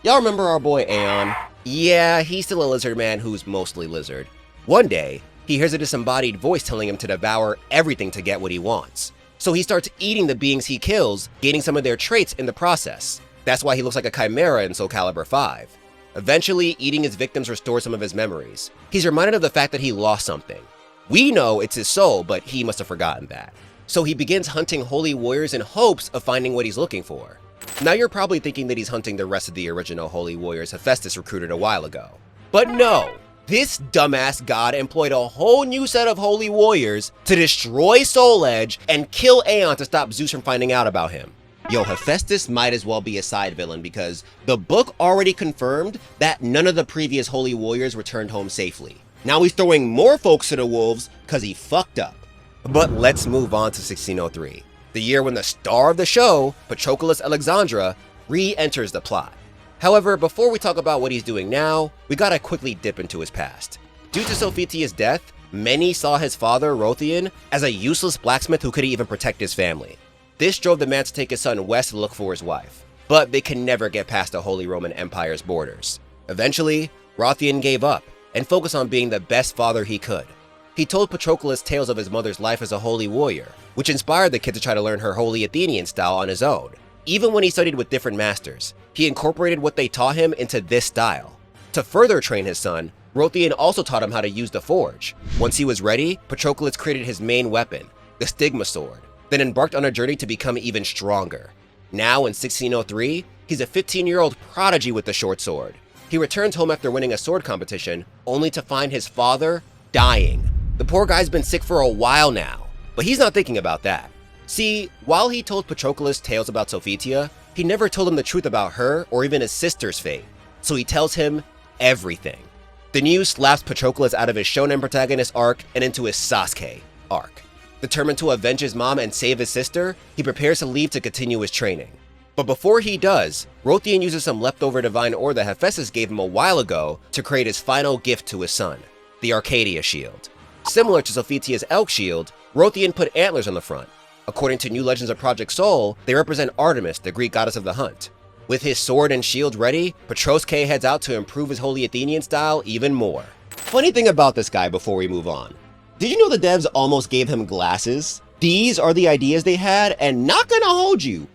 Y'all remember our boy Aeon? Yeah, he's still a lizard man who's mostly lizard. One day, he hears a disembodied voice telling him to devour everything to get what he wants. So he starts eating the beings he kills, gaining some of their traits in the process. That's why he looks like a chimera in Soul Calibur 5. Eventually, eating his victims restores some of his memories. He's reminded of the fact that he lost something. We know it's his soul, but he must have forgotten that. So he begins hunting holy warriors in hopes of finding what he's looking for. Now you're probably thinking that he's hunting the rest of the original holy warriors Hephaestus recruited a while ago. But no! This dumbass god employed a whole new set of holy warriors to destroy Soul Edge and kill Aeon to stop Zeus from finding out about him. Yo, Hephaestus might as well be a side villain because the book already confirmed that none of the previous holy warriors returned home safely. Now he's throwing more folks to the wolves because he fucked up. But let's move on to 1603, the year when the star of the show, Patroclus Alexandra, re-enters the plot. However, before we talk about what he's doing now, we gotta quickly dip into his past. Due to Sophitia's death, many saw his father, Rothian, as a useless blacksmith who couldn't even protect his family. This drove the man to take his son west to look for his wife, but they can never get past the Holy Roman Empire's borders. Eventually, Rothian gave up and focused on being the best father he could. He told Patroclus tales of his mother's life as a holy warrior, which inspired the kid to try to learn her holy Athenian style on his own. Even when he studied with different masters, he incorporated what they taught him into this style. To further train his son, Rothian also taught him how to use the forge. Once he was ready, Patroclus created his main weapon, the Stigma Sword, then embarked on a journey to become even stronger. Now in 1603, he's a 15-year-old prodigy with the short sword. He returns home after winning a sword competition, only to find his father dying. The poor guy's been sick for a while now, but he's not thinking about that. See, while he told Patroclus tales about Sophitia, he never told him the truth about her or even his sister's fate, so he tells him everything. The news slaps Patroclus out of his shonen protagonist arc and into his Sasuke arc. Determined to avenge his mom and save his sister, he prepares to leave to continue his training. But before he does, Rothian uses some leftover divine ore that Hephaestus gave him a while ago to create his final gift to his son, the Arcadia Shield. Similar to Sophitia's Elk Shield, Rothian put antlers on the front. According to New Legends of Project Soul, they represent Artemis, the Greek goddess of the hunt. With his sword and shield ready, Patroclus heads out to improve his holy Athenian style even more. Funny thing about this guy before we move on. Did you know the devs almost gave him glasses? These are the ideas they had, and not gonna hold you.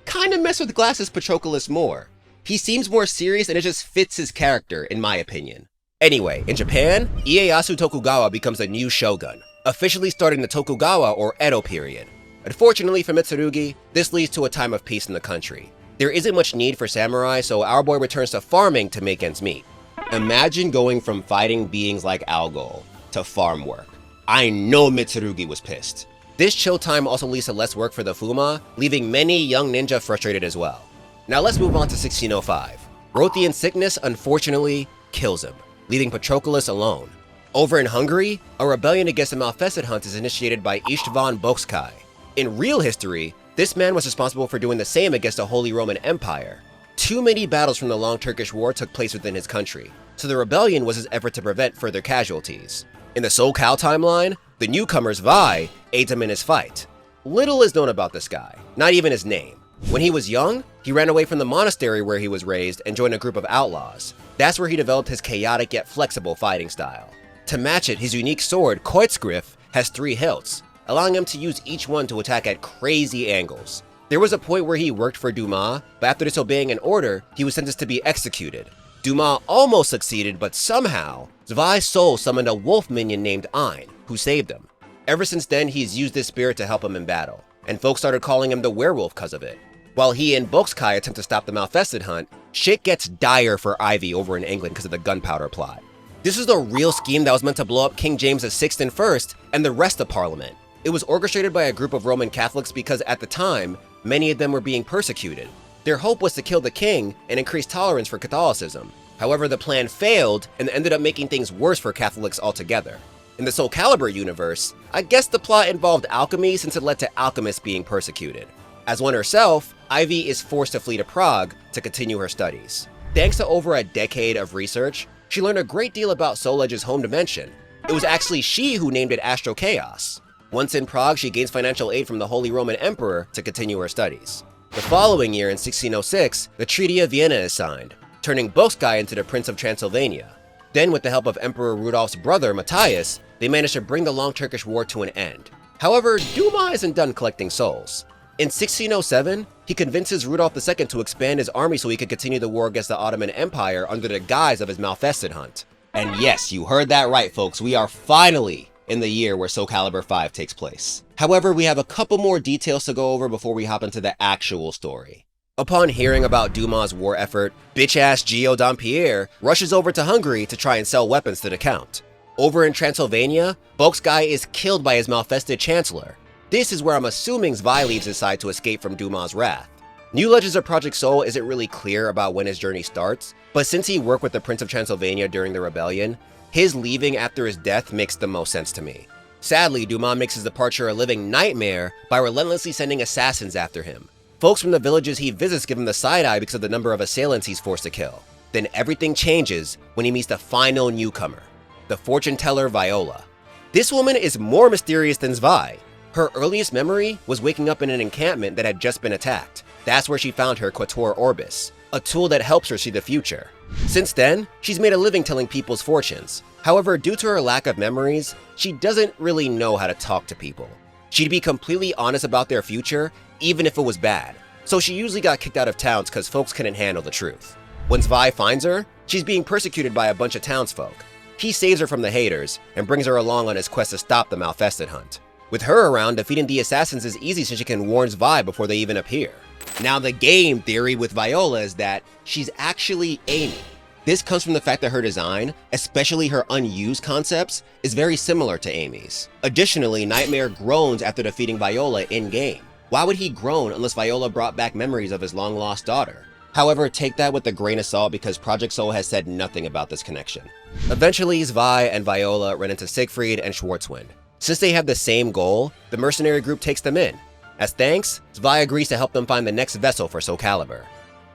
Kinda mess with glasses Patroclus more. He seems more serious and it just fits his character, in my opinion. Anyway, in Japan, Ieyasu Tokugawa becomes the new shogun, officially starting the Tokugawa or Edo period. Unfortunately for Mitsurugi, this leads to a time of peace in the country. There isn't much need for samurai, so our boy returns to farming to make ends meet. Imagine going from fighting beings like Algol to farm work. I know Mitsurugi was pissed. This chill time also leads to less work for the Fuma, leaving many young ninja frustrated as well. Now let's move on to 1605. Rothian's sickness unfortunately kills him, leaving Patroclus alone. Over in Hungary, a rebellion against the Malfested hunt is initiated by István Bocskai. In real history, this man was responsible for doing the same against the Holy Roman Empire. Too many battles from the Long Turkish War took place within his country, so the rebellion was his effort to prevent further casualties. In the Soul Cal timeline, the newcomer's Vi aids him in his fight. Little is known about this guy, not even his name. When he was young, he ran away from the monastery where he was raised and joined a group of outlaws. That's where he developed his chaotic yet flexible fighting style. To match it, his unique sword, Kreuzgriff, has 3 hilts, allowing him to use each one to attack at crazy angles. There was a point where he worked for Dumas, but after disobeying an order, he was sentenced to be executed. Dumas almost succeeded, but somehow, Zvi's soul summoned a wolf minion named Ein, who saved him. Ever since then, he's used this spirit to help him in battle, and folks started calling him the werewolf because of it. While he and Bocskai attempt to stop the Malfested hunt, shit gets dire for Ivy over in England because of the gunpowder plot. This is the real scheme that was meant to blow up King James VI and I and the rest of Parliament. It was orchestrated by a group of Roman Catholics because at the time, many of them were being persecuted. Their hope was to kill the king and increase tolerance for Catholicism. However, the plan failed and ended up making things worse for Catholics altogether. In the Soul Calibur universe, I guess the plot involved alchemy since it led to alchemists being persecuted. As one herself, Ivy is forced to flee to Prague to continue her studies. Thanks to over a decade of research, she learned a great deal about Soul Edge's home dimension. It was actually she who named it Astro Chaos. Once in Prague, she gains financial aid from the Holy Roman Emperor to continue her studies. The following year, in 1606, the Treaty of Vienna is signed, turning Bocskai into the Prince of Transylvania. Then, with the help of Emperor Rudolph's brother, Matthias, they managed to bring the Long Turkish War to an end. However, Dumas isn't done collecting souls. In 1607, he convinces Rudolph II to expand his army so he could continue the war against the Ottoman Empire under the guise of his Malfested hunt. And yes, you heard that right, folks, we are finally in the year where Soul Calibur 5 takes place. However, we have a couple more details to go over before we hop into the actual story. Upon hearing about Dumas' war effort, bitch-ass Gio Dampierre rushes over to Hungary to try and sell weapons to the Count. Over in Transylvania, Bulk's guy is killed by his Malfested Chancellor. This is where I'm assuming Zwei leaves his side to escape from Dumas' wrath. New Legends of Project Soul isn't really clear about when his journey starts, but since he worked with the Prince of Transylvania during the rebellion, his leaving after his death makes the most sense to me. Sadly, Dumas makes his departure a living nightmare by relentlessly sending assassins after him. Folks from the villages he visits give him the side-eye because of the number of assailants he's forced to kill. Then everything changes when he meets the final newcomer, the fortune teller Viola. This woman is more mysterious than Zwei. Her earliest memory was waking up in an encampment that had just been attacked. That's where she found her Quatuor Orbis, a tool that helps her see the future. Since then, she's made a living telling people's fortunes. However, due to her lack of memories, she doesn't really know how to talk to people. She'd be completely honest about their future, even if it was bad. So she usually got kicked out of towns because folks couldn't handle the truth. When Zwei finds her, she's being persecuted by a bunch of townsfolk. He saves her from the haters and brings her along on his quest to stop the Malfested hunt. With her around, defeating the assassins is easy since she can warn Zwei before they even appear. Now, the game theory with Viola is that she's actually Amy. This comes from the fact that her design, especially her unused concepts, is very similar to Amy's. Additionally, Nightmare groans after defeating Viola in-game. Why would he groan unless Viola brought back memories of his long-lost daughter? However, take that with a grain of salt because Project Soul has said nothing about this connection. Eventually, Zwei and Viola run into Siegfried and Schwarzwind. Since they have the same goal, the mercenary group takes them in. As thanks, Zwei agrees to help them find the next vessel for Soul Calibur.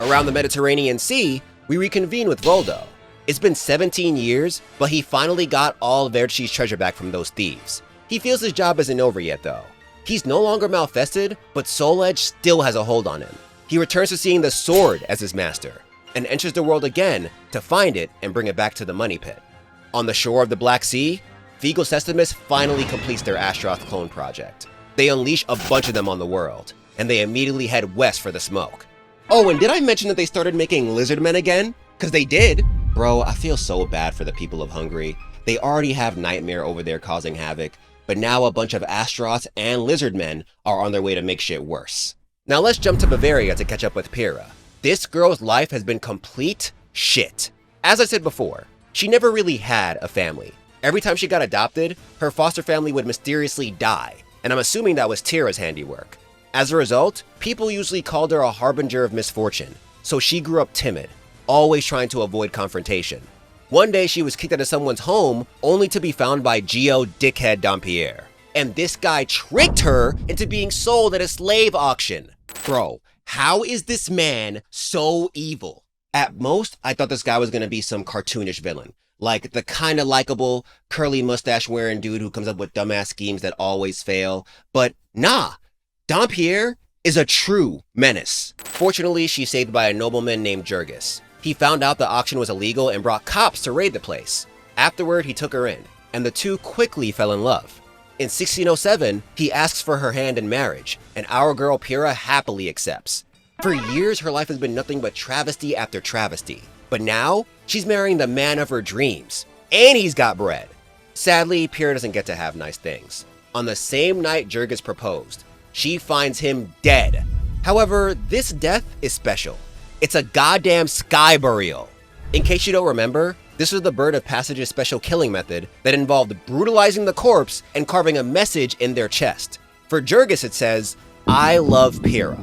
Around the Mediterranean Sea, we reconvene with Voldo. It's been 17 years, but he finally got all Verci's treasure back from those thieves. He feels his job isn't over yet though. He's no longer Malfested, but Soul Edge still has a hold on him. He returns to seeing the sword as his master, and enters the world again to find it and bring it back to the money pit. On the shore of the Black Sea, Vigo Sestimus finally completes their Astaroth clone project. They unleash a bunch of them on the world, and they immediately head west for the smoke. Oh, and did I mention that they started making lizard men again? Cause they did! Bro, I feel so bad for the people of Hungary. They already have Nightmare over there causing havoc, but now a bunch of Astaroths and lizard men are on their way to make shit worse. Now let's jump to Bavaria to catch up with Pyrrha. This girl's life has been complete shit. As I said before, she never really had a family. Every time she got adopted, her foster family would mysteriously die, and I'm assuming that was Tira's handiwork. As a result, people usually called her a harbinger of misfortune, so she grew up timid, always trying to avoid confrontation. One day she was kicked out of someone's home only to be found by Gio Dickhead Dampierre. And this guy tricked her into being sold at a slave auction. Bro, how is this man so evil? At most, I thought this guy was gonna be some cartoonish villain. Like the kinda likable, curly mustache wearing dude who comes up with dumbass schemes that always fail. But nah, Dampierre is a true menace. Fortunately, she's saved by a nobleman named Jurgis. He found out the auction was illegal and brought cops to raid the place. Afterward, he took her in, and the two quickly fell in love. In 1607, he asks for her hand in marriage, and our girl Pyrrha happily accepts. For years, her life has been nothing but travesty after travesty. But now, she's marrying the man of her dreams, and he's got bread. Sadly, Pyrrha doesn't get to have nice things. On the same night Jurgis proposed, she finds him dead. However, this death is special. It's a goddamn sky burial. In case you don't remember, this was the Bird of Passage's special killing method that involved brutalizing the corpse and carving a message in their chest. For Jurgis it says, "I love Pyrrha."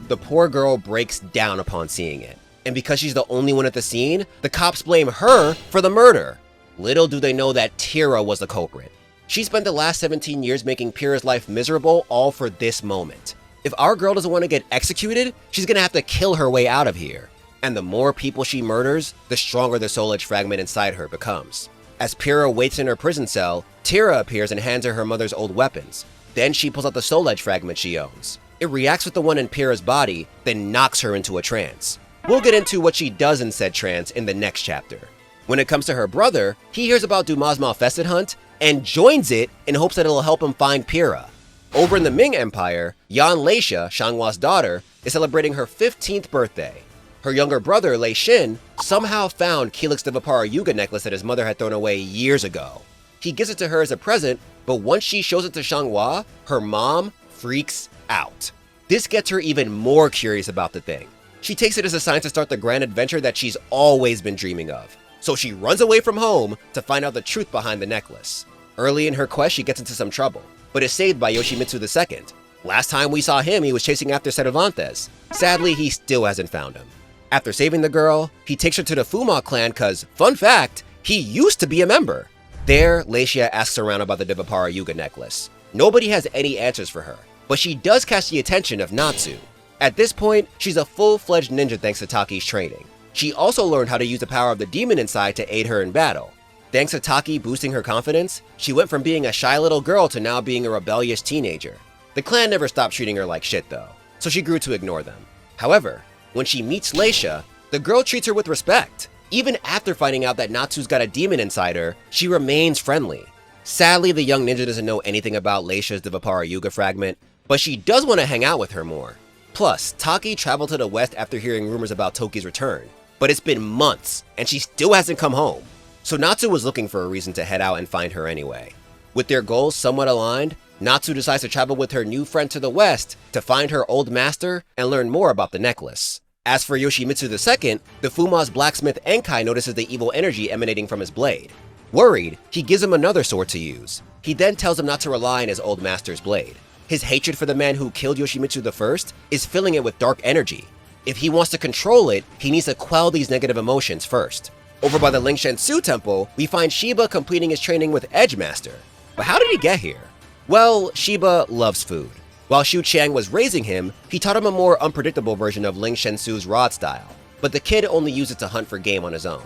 The poor girl breaks down upon seeing it. And because she's the only one at the scene, the cops blame her for the murder. Little do they know that Tira was the culprit. She spent the last 17 years making Pyrrha's life miserable, all for this moment. If our girl doesn't want to get executed, she's gonna have to kill her way out of here. And the more people she murders, the stronger the Soul Edge fragment inside her becomes. As Pyrrha waits in her prison cell, Tira appears and hands her her mother's old weapons. Then she pulls out the Soul Edge fragment she owns. It reacts with the one in Pyrrha's body, then knocks her into a trance. We'll get into what she does in said trance in the next chapter. When it comes to her brother, he hears about Dumas' Malfested hunt and joins it in hopes that it'll help him find Pyrrha. Over in the Ming Empire, Yan Leisha, Shanghua's daughter, is celebrating her 15th birthday. Her younger brother, Lei Xin, somehow found Kelix the Vipara Yuga necklace that his mother had thrown away years ago. He gives it to her as a present, But once she shows it to Xianghua, her mom freaks out. This gets her even more curious about the thing. She takes it as a sign to start the grand adventure that she's always been dreaming of. So she runs away from home to find out the truth behind the necklace. Early in her quest, she gets into some trouble, but is saved by Yoshimitsu II. Last time we saw him, he was chasing after Cervantes. Sadly, he still hasn't found him. After saving the girl, he takes her to the Fuma clan cause, fun fact, he used to be a member. There, Leicia asks around about the Divapara Yuga necklace. Nobody has any answers for her, but she does catch the attention of Natsu. At this point, she's a full-fledged ninja thanks to Taki's training. She also learned how to use the power of the demon inside to aid her in battle. Thanks to Taki boosting her confidence, she went from being a shy little girl to now being a rebellious teenager. The clan never stopped treating her like shit though, so she grew to ignore them. However, when she meets Leicia, the girl treats her with respect. Even after finding out that Natsu's got a demon inside her, she remains friendly. Sadly, the young ninja doesn't know anything about Leicia's Divapara Yuga fragment, but she does want to hang out with her more. Plus, Taki traveled to the west after hearing rumors about Toki's return, but it's been months and she still hasn't come home. So Natsu was looking for a reason to head out and find her anyway. With their goals somewhat aligned, Natsu decides to travel with her new friend to the west to find her old master and learn more about the necklace. As for Yoshimitsu II, the Fuma's blacksmith Enkai notices the evil energy emanating from his blade. Worried, he gives him another sword to use. He then tells him not to rely on his old master's blade. His hatred for the man who killed Yoshimitsu I is filling it with dark energy. If he wants to control it, he needs to quell these negative emotions first. Over by the Lingshensu temple, we find Shiba completing his training with Edgemaster. But how did he get here? Well, Shiba loves food. While Xu Qiang was raising him, he taught him a more unpredictable version of Ling Shensu's rod style, but the kid only used it to hunt for game on his own.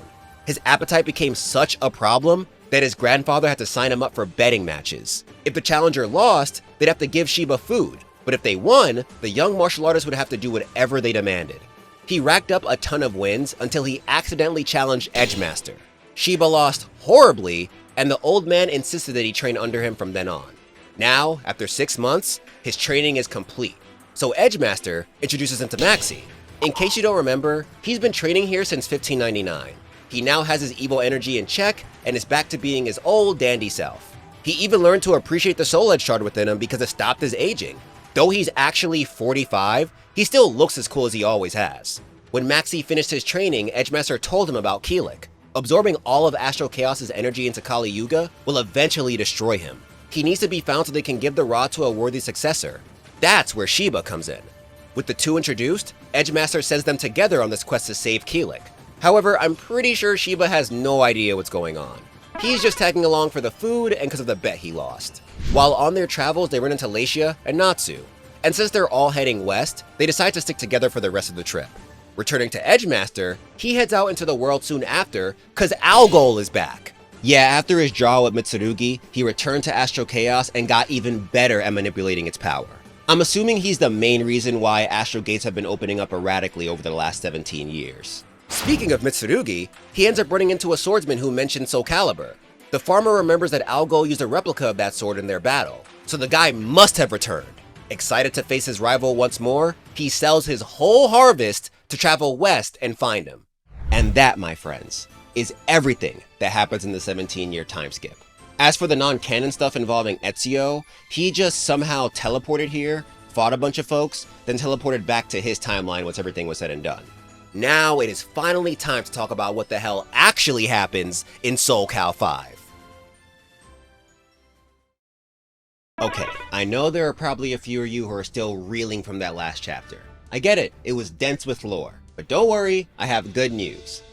His appetite became such a problem that his grandfather had to sign him up for betting matches. If the challenger lost, they'd have to give Shiba food, but if they won, the young martial artist would have to do whatever they demanded. He racked up a ton of wins until he accidentally challenged Edgemaster. Shiba lost horribly, and the old man insisted that he train under him from then on. Now, after 6 months, his training is complete, so Edgemaster introduces him to Maxi. In case you don't remember, he's been training here since 1599. He now has his evil energy in check and is back to being his old dandy self. He even learned to appreciate the Soul Edge shard within him because it stopped his aging. Though he's actually 45, he still looks as cool as he always has. When Maxi finished his training, Edgemaster told him about Keelik. Absorbing all of Astral Chaos's energy into Kali Yuga will eventually destroy him. He needs to be found so they can give the rod to a worthy successor. That's where Shiba comes in. With the two introduced, Edgemaster sends them together on this quest to save Keelik. However, I'm pretty sure Shiba has no idea what's going on. He's just tagging along for the food and because of the bet he lost. While on their travels, they run into Leicia and Natsu. And since they're all heading west, they decide to stick together for the rest of the trip. Returning to Edgemaster, he heads out into the world soon after, cause Algol is back. Yeah, after his draw with Mitsurugi, he returned to Astral Chaos and got even better at manipulating its power. I'm assuming he's the main reason why Astral Gates have been opening up erratically over the last 17 years. Speaking of Mitsurugi, he ends up running into a swordsman who mentioned Soul Calibur. The farmer remembers that Algol used a replica of that sword in their battle, so the guy must have returned. Excited to face his rival once more, he sells his whole harvest to travel west and find him. And that, my friends, is everything that happens in the 17-year time skip. As for the non-canon stuff involving Ezio, he just somehow teleported here, fought a bunch of folks, then teleported back to his timeline once everything was said and done. Now it is finally time to talk about what the hell actually happens in Soul Cal 5. Okay, I know there are probably a few of you who are still reeling from that last chapter. I get it, it was dense with lore, but don't worry, I have good news.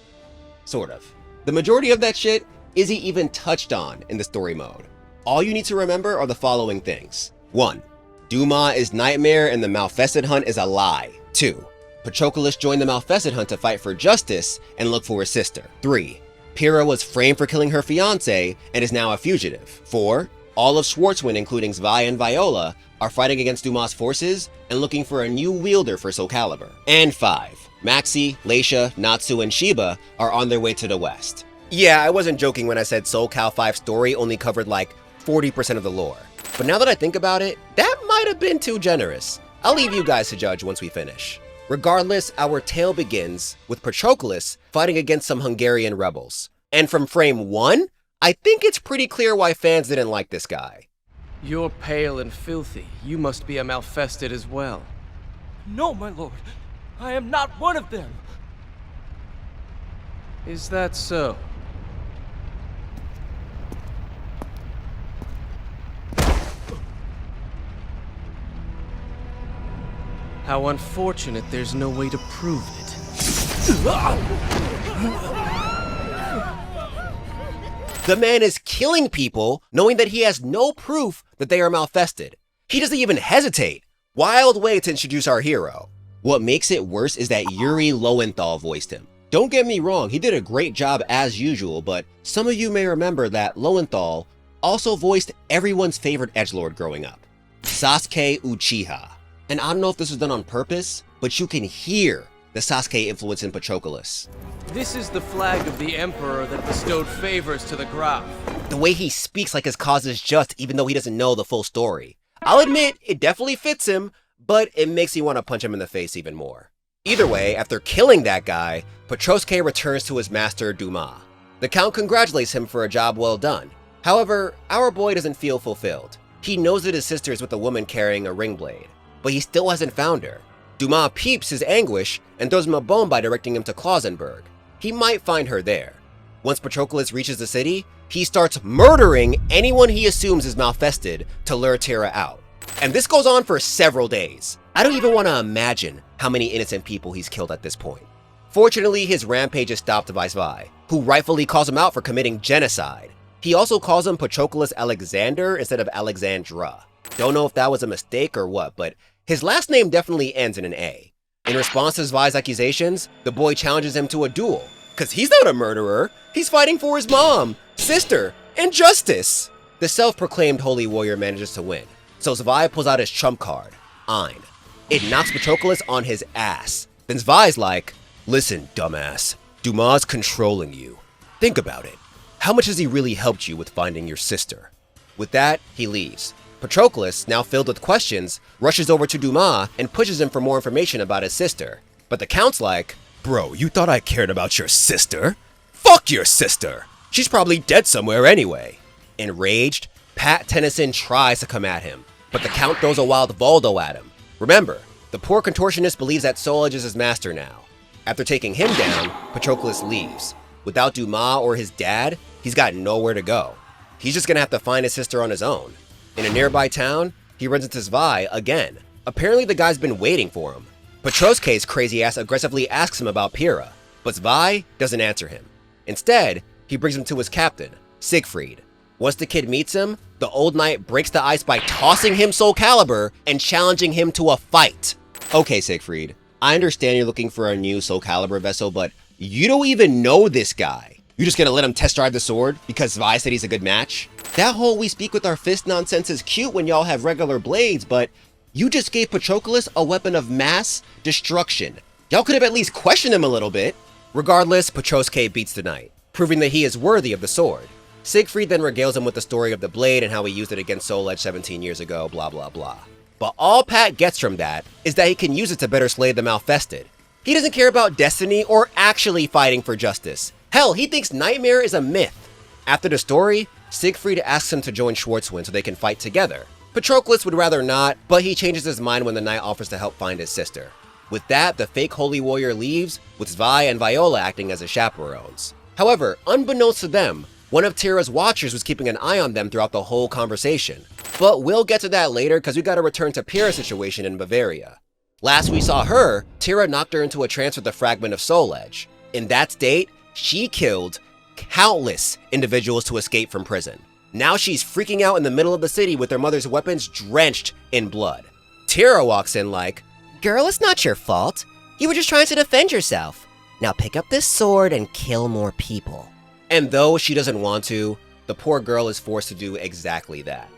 Sort of. The majority of that shit isn't even touched on in the story mode. All you need to remember are the following things. 1. Duma is Nightmare and the Malfested hunt is a lie. 2. Patroclus joined the Malfested hunt to fight for justice and look for his sister. 3. Pyrrha was framed for killing her fiancé and is now a fugitive. 4. All of Schwartzwind, including Zwei and Viola, are fighting against Dumas' forces and looking for a new wielder for Soul Calibur. And 5. Maxi, Leicia, Natsu, and Shiba are on their way to the west. Yeah, I wasn't joking when I said Soul Cal 5's story only covered like 40% of the lore. But now that I think about it, that might have been too generous. I'll leave you guys to judge once we finish. Regardless, our tale begins with Patroclus fighting against some Hungarian rebels. And from frame 1, I think it's pretty clear why fans didn't like this guy. You're pale and filthy. You must be a Malfested as well. No, my lord. I am not one of them. Is that so? How unfortunate there's no way to prove it. The man is killing people knowing that he has no proof that they are Malfested. He doesn't even hesitate. Wild way to introduce our hero. What makes it worse is that Yuri Lowenthal voiced him. Don't get me wrong, he did a great job as usual, but some of you may remember that Lowenthal also voiced everyone's favorite edgelord growing up, Sasuke Uchiha. And I don't know if this was done on purpose, but you can hear the Sasuke influence in Patroclus. This is the flag of the Emperor that bestowed favors to the Graf. The way he speaks like his cause is just, even though he doesn't know the full story. I'll admit, it definitely fits him, but it makes you want to punch him in the face even more. Either way, after killing that guy, Patroclus returns to his master Dumas. The Count congratulates him for a job well done. However, our boy doesn't feel fulfilled. He knows that his sister is with a woman carrying a ring blade, but he still hasn't found her. Dumas peeps his anguish and throws him a bone by directing him to Klausenburg. He might find her there. Once Patroclus reaches the city, he starts murdering anyone he assumes is Malfested to lure Tira out. And this goes on for several days. I don't even want to imagine how many innocent people he's killed at this point. Fortunately, his rampage is stopped by Zwei, who rightfully calls him out for committing genocide. He also calls him Patroclus Alexander instead of Alexandra. Don't know if that was a mistake or what, but his last name definitely ends in an A. In response to Zwei's accusations, the boy challenges him to a duel. Cause he's not a murderer, he's fighting for his mom, sister, and justice. The self-proclaimed holy warrior manages to win, so Zwei pulls out his trump card, Ein. It knocks Patroclus on his ass. Then Zwei's like, listen, dumbass, Dumas controlling you. Think about it. How much has he really helped you with finding your sister? With that, he leaves. Patroclus, now filled with questions, rushes over to Dumas and pushes him for more information about his sister. But the Count's like, bro, you thought I cared about your sister? Fuck your sister! She's probably dead somewhere anyway. Enraged, Pat Tennyson tries to come at him, but the Count throws a wild Voldo at him. Remember, the poor contortionist believes that Soul Edge is his master now. After taking him down, Patroclus leaves. Without Dumas or his dad, he's got nowhere to go. He's just gonna have to find his sister on his own. In a nearby town, he runs into Zwei again. Apparently the guy's been waiting for him. Patroclus' crazy ass aggressively asks him about Pyrrha, but Zwei doesn't answer him. Instead, he brings him to his captain, Siegfried. Once the kid meets him, the old knight breaks the ice by tossing him Soul Calibur and challenging him to a fight. Okay, Siegfried, I understand you're looking for a new Soul Calibur vessel, but you don't even know this guy. You just gonna let him test drive the sword because Zwei said he's a good match? That whole we speak with our fist nonsense is cute when y'all have regular blades, but you just gave Patroclus a weapon of mass destruction. Y'all could have at least questioned him a little bit. Regardless, Patroclus beats the knight, proving that he is worthy of the sword. Siegfried then regales him with the story of the blade and how he used it against Soul Edge 17 years ago, blah blah blah. But all Pat gets from that is that he can use it to better slay the Malfested. He doesn't care about destiny or actually fighting for justice. Hell, he thinks Nightmare is a myth. After the story, Siegfried asks him to join Schwarzwind so they can fight together. Patroclus would rather not, but he changes his mind when the knight offers to help find his sister. With that, the fake holy warrior leaves, with Zwei and Viola acting as his chaperones. However, unbeknownst to them, one of Tira's watchers was keeping an eye on them throughout the whole conversation. But we'll get to that later because we gotta return to Pyrrha's situation in Bavaria. Last we saw her, Tira knocked her into a trance with a fragment of Soul Edge. In that state, she killed countless individuals to escape from prison. Now she's freaking out in the middle of the city with her mother's weapons drenched in blood. Tira walks in like, girl, it's not your fault. You were just trying to defend yourself. Now pick up this sword and kill more people. And though she doesn't want to, the poor girl is forced to do exactly that.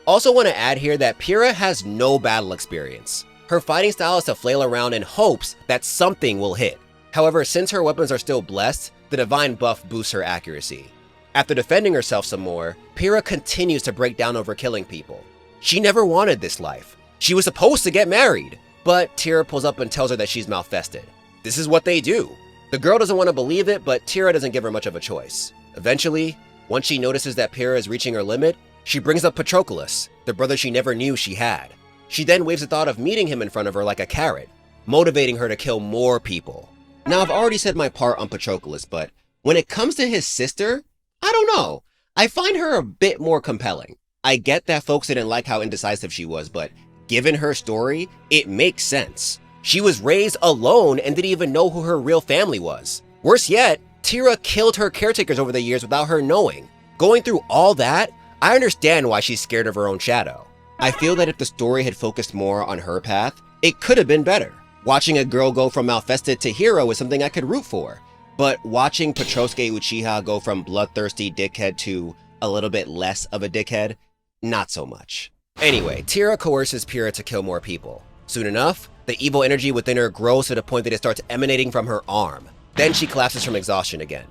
Also want to add here that Pyrrha has no battle experience. Her fighting style is to flail around in hopes that something will hit. However, since her weapons are still blessed, the divine buff boosts her accuracy. After defending herself some more, Pyrrha continues to break down over killing people. She never wanted this life. She was supposed to get married, but Tira pulls up and tells her that she's Malfested. This is what they do. The girl doesn't want to believe it, but Tira doesn't give her much of a choice. Eventually, once she notices that Pyrrha is reaching her limit, she brings up Patroclus, the brother she never knew she had. She then waves the thought of meeting him in front of her like a carrot, motivating her to kill more people. Now, I've already said my part on Patroclus, but when it comes to his sister, I don't know. I find her a bit more compelling. I get that folks didn't like how indecisive she was, but given her story, it makes sense. She was raised alone and didn't even know who her real family was. Worse yet, Tira killed her caretakers over the years without her knowing. Going through all that, I understand why she's scared of her own shadow. I feel that if the story had focused more on her path, it could have been better. Watching a girl go from Malfested to hero is something I could root for, but watching Patroclus Uchiha go from bloodthirsty dickhead to a little bit less of a dickhead, not so much. Anyway, Tira coerces Pyrrha to kill more people. Soon enough, the evil energy within her grows to the point that it starts emanating from her arm. Then she collapses from exhaustion again.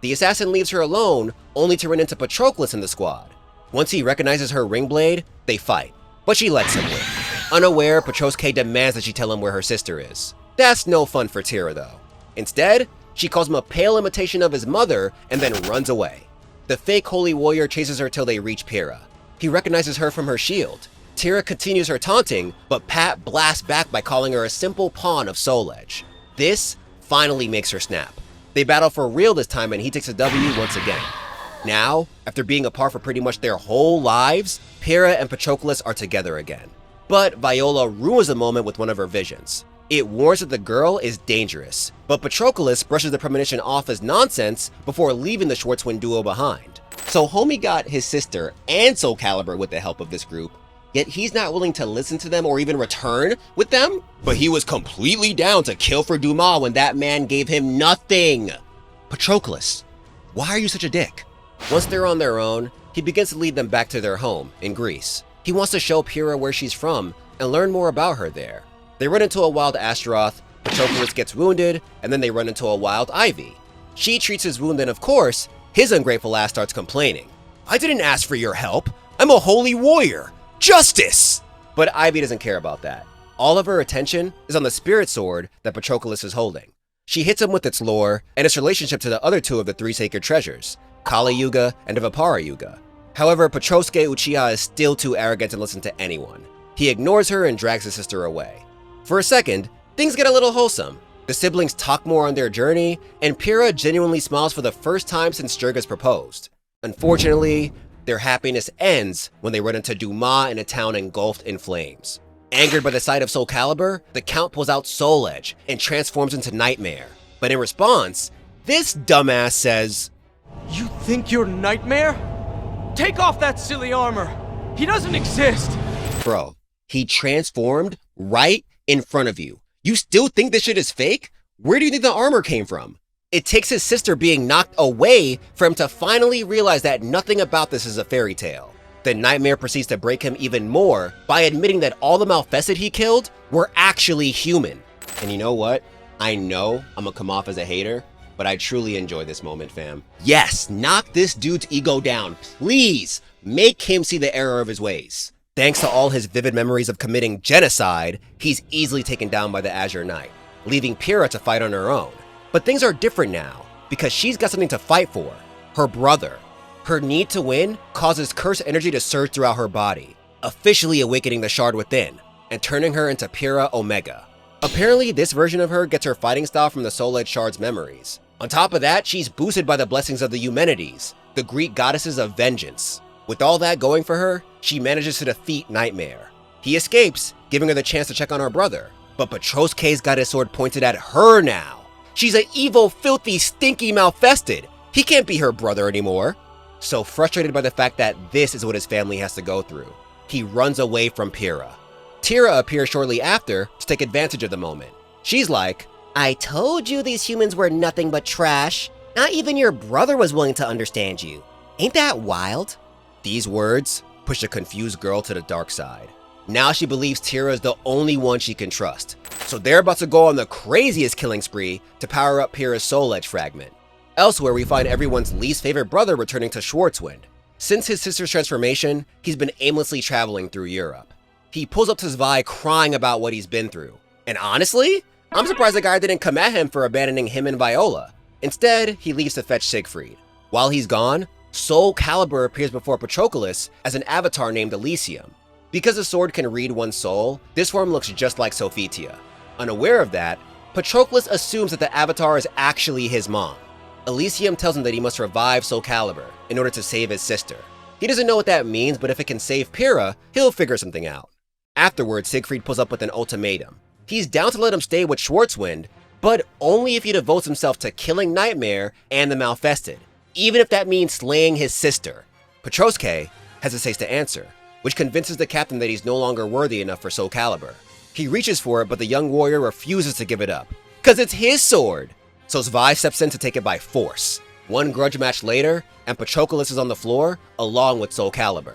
The assassin leaves her alone, only to run into Patroclus in the squad. Once he recognizes her ring blade, they fight, but she lets him win. Unaware, Patroclus demands that she tell him where her sister is. That's no fun for Tira though. Instead, she calls him a pale imitation of his mother and then runs away. The fake holy warrior chases her till they reach Pyrrha. He recognizes her from her shield. Tira continues her taunting, but Pat blasts back by calling her a simple pawn of Soul Edge. This finally makes her snap. They battle for real this time and he takes a W once again. Now, after being apart for pretty much their whole lives, Pyrrha and Patroclus are together again. But Viola ruins the moment with one of her visions. It warns that the girl is dangerous, but Patroclus brushes the premonition off as nonsense before leaving the Schwartzwind duo behind. So homie got his sister and Soul Calibur with the help of this group, yet he's not willing to listen to them or even return with them? But he was completely down to kill for Dumas when that man gave him nothing. Patroclus, why are you such a dick? Once they're on their own, he begins to lead them back to their home in Greece. He wants to show Pyrrha where she's from and learn more about her there. They run into a wild Astaroth, Patroclus gets wounded, and then they run into a wild Ivy. She treats his wound and of course, his ungrateful ass starts complaining. I didn't ask for your help. I'm a holy warrior. Justice! But Ivy doesn't care about that. All of her attention is on the spirit sword that Patroclus is holding. She hits him with its lore and its relationship to the other two of the three sacred treasures, Kali Yuga and Vipara Yuga. However, Patroclus Uchiha is still too arrogant to listen to anyone. He ignores her and drags his sister away. For a second, things get a little wholesome. The siblings talk more on their journey, and Pyrrha genuinely smiles for the first time since Jurgis proposed. Unfortunately, their happiness ends when they run into Dumas in a town engulfed in flames. Angered by the sight of Soul Calibur, the Count pulls out Soul Edge and transforms into Nightmare. But in response, this dumbass says, You think you're Nightmare? Take off that silly armor. He doesn't exist. Bro, he transformed right in front of you. You still think this shit is fake? Where do you think the armor came from? It takes his sister being knocked away for him to finally realize that nothing about this is a fairy tale. Then Nightmare proceeds to break him even more by admitting that all the Malfested he killed were actually human. And you know what? I know I'm gonna come off as a hater, but I truly enjoy this moment, fam. Yes, knock this dude's ego down. Please make him see the error of his ways. Thanks to all his vivid memories of committing genocide, he's easily taken down by the Azure Knight, leaving Pyrrha to fight on her own. But things are different now, because she's got something to fight for, her brother. Her need to win causes cursed energy to surge throughout her body, officially awakening the shard within, and turning her into Pyrrha Omega. Apparently, this version of her gets her fighting style from the Soul Edge Shard's memories. On top of that, she's boosted by the blessings of the Eumenides, the Greek goddesses of vengeance. With all that going for her, she manages to defeat Nightmare. He escapes, giving her the chance to check on her brother, but Patroclus got his sword pointed at her now. She's an evil, filthy, stinky Malfested. He can't be her brother anymore. So frustrated by the fact that this is what his family has to go through, he runs away from Pyrrha. Tira appears shortly after to take advantage of the moment. She's like, I told you these humans were nothing but trash. Not even your brother was willing to understand you. Ain't that wild? These words push a confused girl to the dark side. Now she believes Tira is the only one she can trust. So they're about to go on the craziest killing spree to power up Pyrrha's Soul Edge fragment. Elsewhere, we find everyone's least favorite brother returning to Schwartzwind. Since his sister's transformation, he's been aimlessly traveling through Europe. He pulls up to Zwei crying about what he's been through. And honestly, I'm surprised the guy didn't come at him for abandoning him and Viola. Instead, he leaves to fetch Siegfried. While he's gone, Soul Calibur appears before Patroclus as an avatar named Elysium. Because the sword can read one's soul, this form looks just like Sophia. Unaware of that, Patroclus assumes that the avatar is actually his mom. Elysium tells him that he must revive SoulCalibur in order to save his sister. He doesn't know what that means, but if it can save Pyrrha, he'll figure something out. Afterwards, Siegfried pulls up with an ultimatum. He's down to let him stay with Schwarzwind, but only if he devotes himself to killing Nightmare and the Malfested, even if that means slaying his sister. Patroclus hesitates to answer, which convinces the captain that he's no longer worthy enough for SoulCalibur. He reaches for it, but the young warrior refuses to give it up, cause it's his sword! So Zwei steps in to take it by force. One grudge match later, and Patroclus is on the floor, along with SoulCalibur.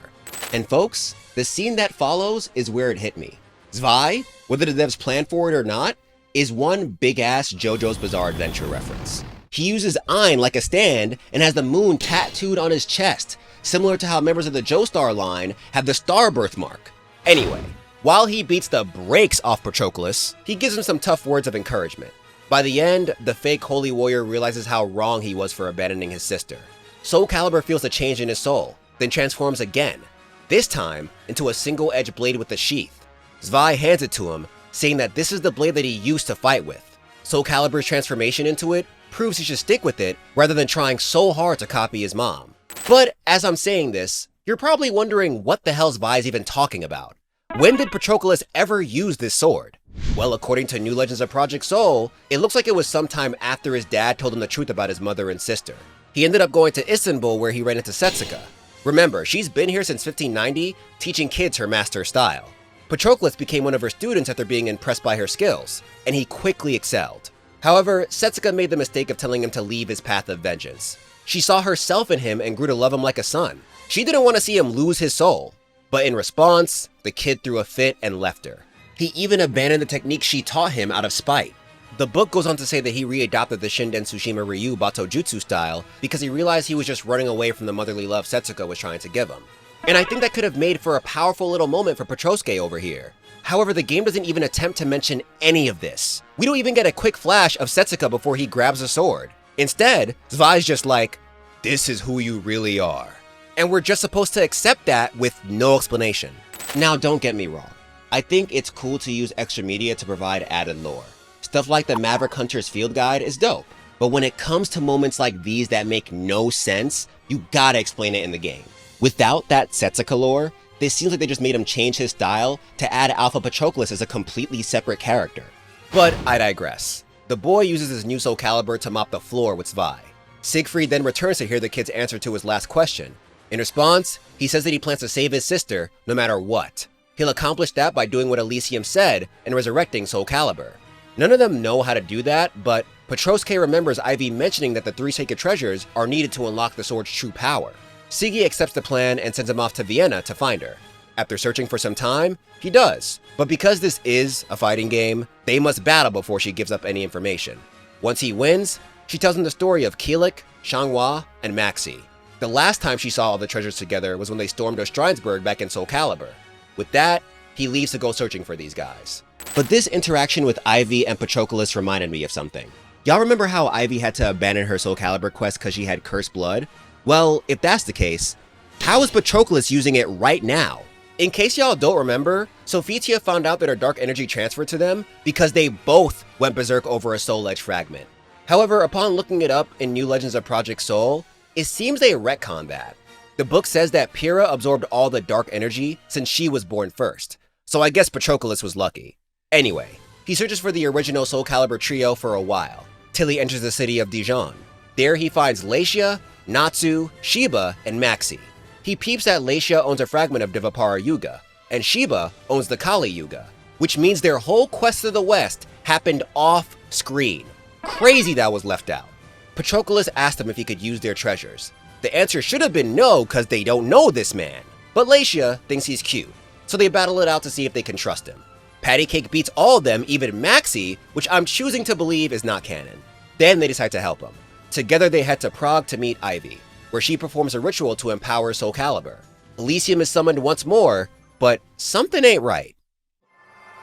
And folks, the scene that follows is where it hit me. Zwei, whether the devs planned for it or not, is one big-ass JoJo's Bizarre Adventure reference. He uses Ein like a stand and has the moon tattooed on his chest, similar to how members of the Joestar line have the star birthmark. Anyway, while he beats the brakes off Patroclus, he gives him some tough words of encouragement. By the end, the fake holy warrior realizes how wrong he was for abandoning his sister. SoulCalibur feels a change in his soul, then transforms again, this time into a single-edged blade with a sheath. Zwei hands it to him, saying that this is the blade that he used to fight with. SoulCalibur's transformation into it proves he should stick with it rather than trying so hard to copy his mom. But as I'm saying this, you're probably wondering what the hell Zwei is even talking about. When did Patroclus ever use this sword? Well, according to New Legends of Project Soul, it looks like it was sometime after his dad told him the truth about his mother and sister. He ended up going to Istanbul where he ran into Setsuka. Remember, she's been here since 1590, teaching kids her master style. Patroclus became one of her students after being impressed by her skills, and he quickly excelled. However, Setsuka made the mistake of telling him to leave his path of vengeance. She saw herself in him and grew to love him like a son. She didn't want to see him lose his soul, but in response, the kid threw a fit and left her. He even abandoned the technique she taught him out of spite. The book goes on to say that he readopted the Shinden Tsushima Ryu Bato Jutsu style because he realized he was just running away from the motherly love Setsuka was trying to give him. And I think that could have made for a powerful little moment for Patroclus over here. However, the game doesn't even attempt to mention any of this. We don't even get a quick flash of Setsuka before he grabs a sword. Instead, Zwei's just like, this is who you really are. And we're just supposed to accept that with no explanation. Now, don't get me wrong. I think it's cool to use extra media to provide added lore. Stuff like the Maverick Hunter's Field Guide is dope. But when it comes to moments like these that make no sense, you gotta explain it in the game. Without that Setsuka lore, this seems like they just made him change his style to add Alpha Patroclus as a completely separate character. But I digress. The boy uses his new SoulCalibur to mop the floor with Zwei. Siegfried then returns to hear the kid's answer to his last question. In response, he says that he plans to save his sister no matter what. He'll accomplish that by doing what Elysium said and resurrecting SoulCalibur. None of them know how to do that, but Patroclus remembers Ivy mentioning that the 3 sacred treasures are needed to unlock the sword's true power. Sigi accepts the plan and sends him off to Vienna to find her. After searching for some time, he does. But because this is a fighting game, they must battle before she gives up any information. Once he wins, she tells him the story of Keelik, Xianghua, and Maxi. The last time she saw all the treasures together was when they stormed Ostrheinsburg back in SoulCalibur. With that, he leaves to go searching for these guys. But this interaction with Ivy and Patroclus reminded me of something. Y'all remember how Ivy had to abandon her SoulCalibur quest because she had cursed blood? Well, if that's the case, how is Patroclus using it right now? In case y'all don't remember, Sophia found out that her dark energy transferred to them because they both went berserk over a Soul Edge fragment. However, upon looking it up in New Legends of Project Soul, it seems they retconned that. The book says that Pyrrha absorbed all the dark energy since she was born first, so I guess Patroclus was lucky. Anyway, he searches for the original SoulCalibur trio for a while, till he enters the city of Dijon. There he finds Leixia, Natsu, Shiba, and Maxi. He peeps that Leixia owns a fragment of Dvapara Yuga, and Shiba owns the Kali Yuga, which means their whole quest to the west happened off-screen. Crazy that was left out. Patroclus asked him if he could use their treasures. The answer should have been no, cause they don't know this man. But Leixia thinks he's cute, so they battle it out to see if they can trust him. Pattycake beats all of them, even Maxi, which I'm choosing to believe is not canon. Then they decide to help him. Together they head to Prague to meet Ivy, where she performs a ritual to empower SoulCalibur. Elysium is summoned once more, but something ain't right.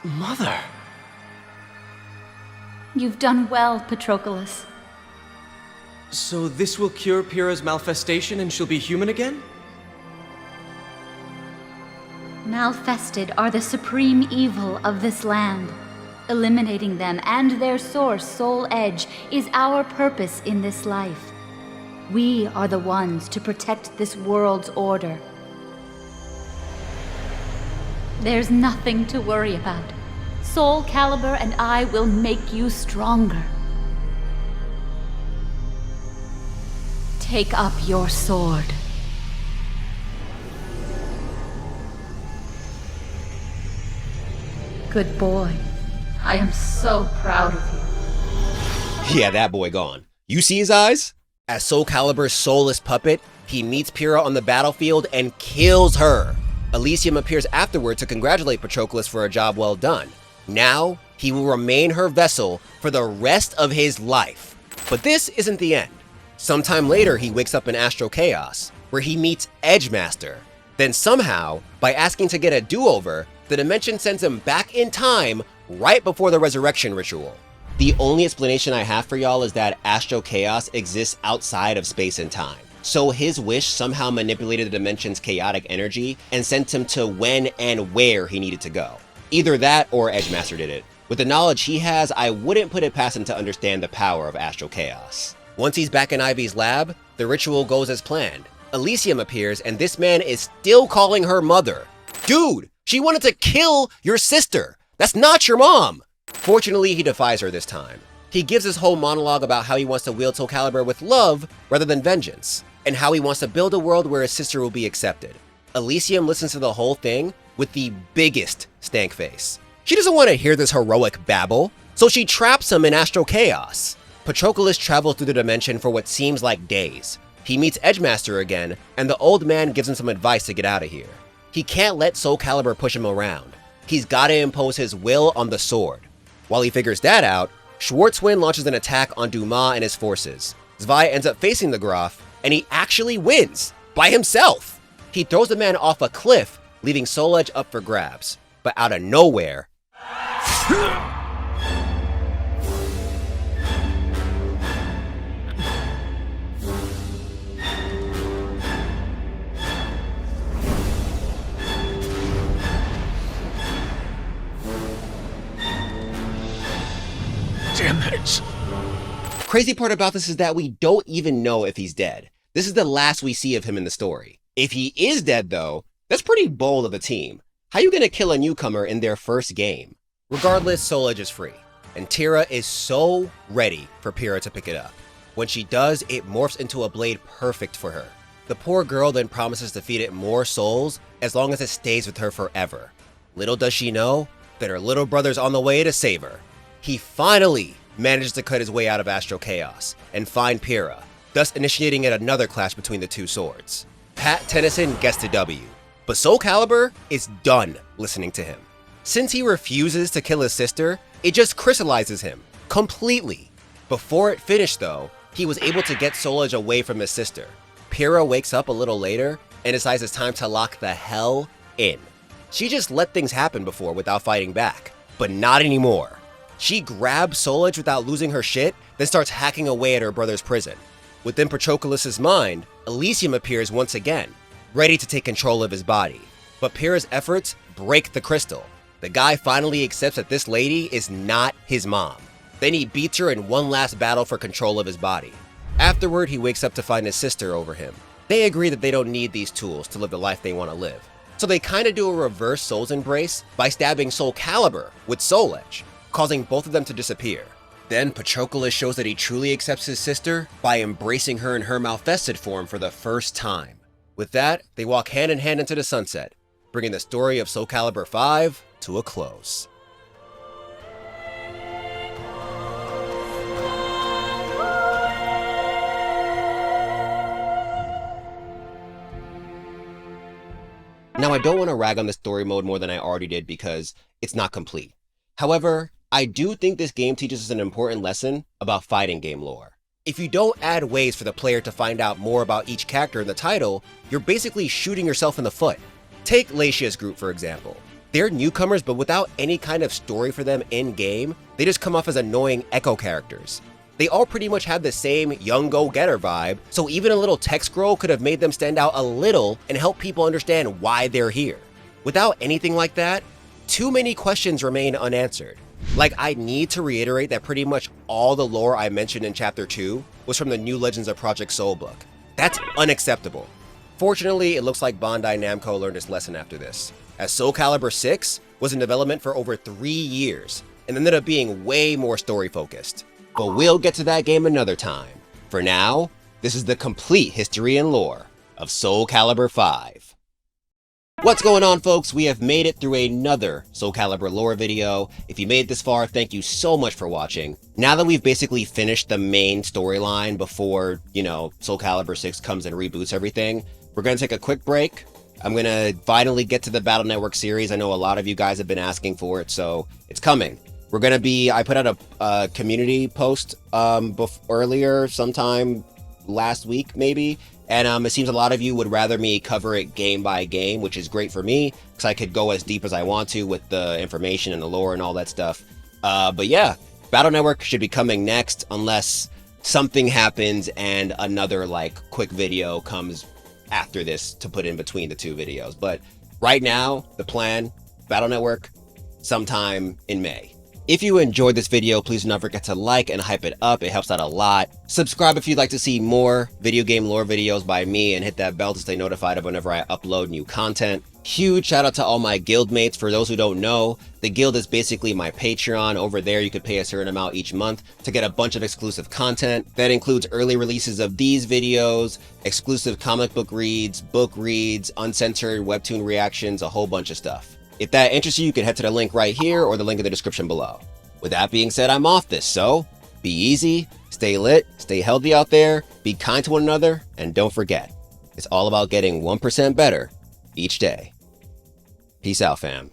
Mother. You've done well, Patroclus. So this will cure Pyrrha's malfestation and she'll be human again? Malfested are the supreme evil of this land. Eliminating them and their source, Soul Edge, is our purpose in this life. We are the ones to protect this world's order. There's nothing to worry about. Soul Calibur and I will make you stronger. Take up your sword. Good boy. I am so proud of you. Yeah, that boy gone. You see his eyes? As Soul Calibur's soulless puppet, he meets Pyrrha on the battlefield and kills her. Elysium appears afterward to congratulate Patroclus for a job well done. Now, he will remain her vessel for the rest of his life. But this isn't the end. Sometime later, he wakes up in Astral Chaos, where he meets Edgemaster. Then somehow, by asking to get a do-over, the dimension sends him back in time right before the resurrection ritual. The only explanation I have for y'all is that Astral Chaos exists outside of space and time. So his wish somehow manipulated the dimension's chaotic energy and sent him to when and where he needed to go. Either that or Edgemaster did it. With the knowledge he has, I wouldn't put it past him to understand the power of Astral Chaos. Once he's back in Ivy's lab, the ritual goes as planned. Elysium appears and this man is still calling her mother. Dude, she wanted to kill your sister. That's not your mom. Fortunately, he defies her this time. He gives his whole monologue about how he wants to wield Soul Calibur with love rather than vengeance, and how he wants to build a world where his sister will be accepted. Elysium listens to the whole thing with the biggest stank face. She doesn't want to hear this heroic babble, so she traps him in Astral Chaos. Patroclus travels through the dimension for what seems like days. He meets Edgemaster again, and the old man gives him some advice to get out of here. He can't let Soul Calibur push him around. He's gotta impose his will on the sword. While he figures that out, Schwarzwind launches an attack on Dumas and his forces. Zwei ends up facing the Graf, and he actually wins, by himself. He throws the man off a cliff, leaving Soul Edge up for grabs. But out of nowhere, Damn it. crazy part about this is that we don't even know if he's dead. This is the last we see of him in the story. If he is dead though, that's pretty bold of a team. How you gonna kill a newcomer in their first game? Regardless, Soul Edge is free, and Tira is so ready for Pyrrha to pick it up. When she does, it morphs into a blade perfect for her. The poor girl then promises to feed it more souls as long as it stays with her forever. Little does she know that her little brother's on the way to save her. He finally manages to cut his way out of Astral Chaos and find Pyrrha, thus initiating yet another clash between the two swords. Pat Tennyson gets the W, but Soul Calibur is done listening to him. Since he refuses to kill his sister, it just crystallizes him completely. Before it finished though, he was able to get Soul Edge away from his sister. Pyrrha wakes up a little later and decides it's time to lock the hell in. She just let things happen before without fighting back, but not anymore. She grabs Soul Edge without losing her shit, then starts hacking away at her brother's prison. Within Patroclus' mind, Elysium appears once again, ready to take control of his body. But Pyrrha's efforts break the crystal. The guy finally accepts that this lady is not his mom. Then he beats her in one last battle for control of his body. Afterward, he wakes up to find his sister over him. They agree that they don't need these tools to live the life they want to live. So they kinda do a reverse Soul's Embrace by stabbing Soul Calibur with Soul Edge, causing both of them to disappear. Then Patroclus shows that he truly accepts his sister by embracing her in her Malfested form for the first time. With that, they walk hand in hand into the sunset, bringing the story of Soul Calibur 5 to a close. Now, I don't want to rag on the story mode more than I already did because it's not complete. However, I do think this game teaches us an important lesson about fighting game lore. If you don't add ways for the player to find out more about each character in the title, you're basically shooting yourself in the foot. Take Lacia's group for example. They're newcomers, but without any kind of story for them in-game, they just come off as annoying echo characters. They all pretty much have the same young go-getter vibe, so even a little text scroll could have made them stand out a little and help people understand why they're here. Without anything like that, too many questions remain unanswered. Like, I need to reiterate that pretty much all the lore I mentioned in Chapter 2 was from the New Legends of Project Soul book. That's unacceptable. Fortunately, it looks like Bandai Namco learned its lesson after this, as Soul Calibur 6 was in development for over 3 years and ended up being way more story focused. But we'll get to that game another time. For now, this is the complete history and lore of Soul Calibur 5. What's going on, folks? We have made it through another Soul Calibur lore video. If you made it this far, thank you so much for watching. Now that we've basically finished the main storyline before, Soul Calibur 6 comes and reboots everything, we're going to take a quick break. I'm going to finally get to the Battle Network series. I know a lot of you guys have been asking for it, so it's coming. We're going to be, I put out a community post earlier, sometime last week maybe, and it seems a lot of you would rather me cover it game by game, which is great for me, because I could go as deep as I want to with the information and the lore and all that stuff. But yeah, Battle Network should be coming next, unless something happens and another, quick video comes after this to put in between the two videos. But right now, the plan, Battle Network, sometime in May. If you enjoyed this video, please do not forget to like and hype it up. It helps out a lot. Subscribe if you'd like to see more video game lore videos by me, and hit that bell to stay notified of whenever I upload new content. Huge shout out to all my guild mates. For those who don't know, the guild is basically my Patreon. Over there, you could pay a certain amount each month to get a bunch of exclusive content. That includes early releases of these videos, exclusive comic book reads, uncensored webtoon reactions, a whole bunch of stuff. If that interests you, you can head to the link right here or the link in the description below. With that being said, I'm off this, so be easy, stay lit, stay healthy out there, be kind to one another, and don't forget, it's all about getting 1% better each day. Peace out, fam.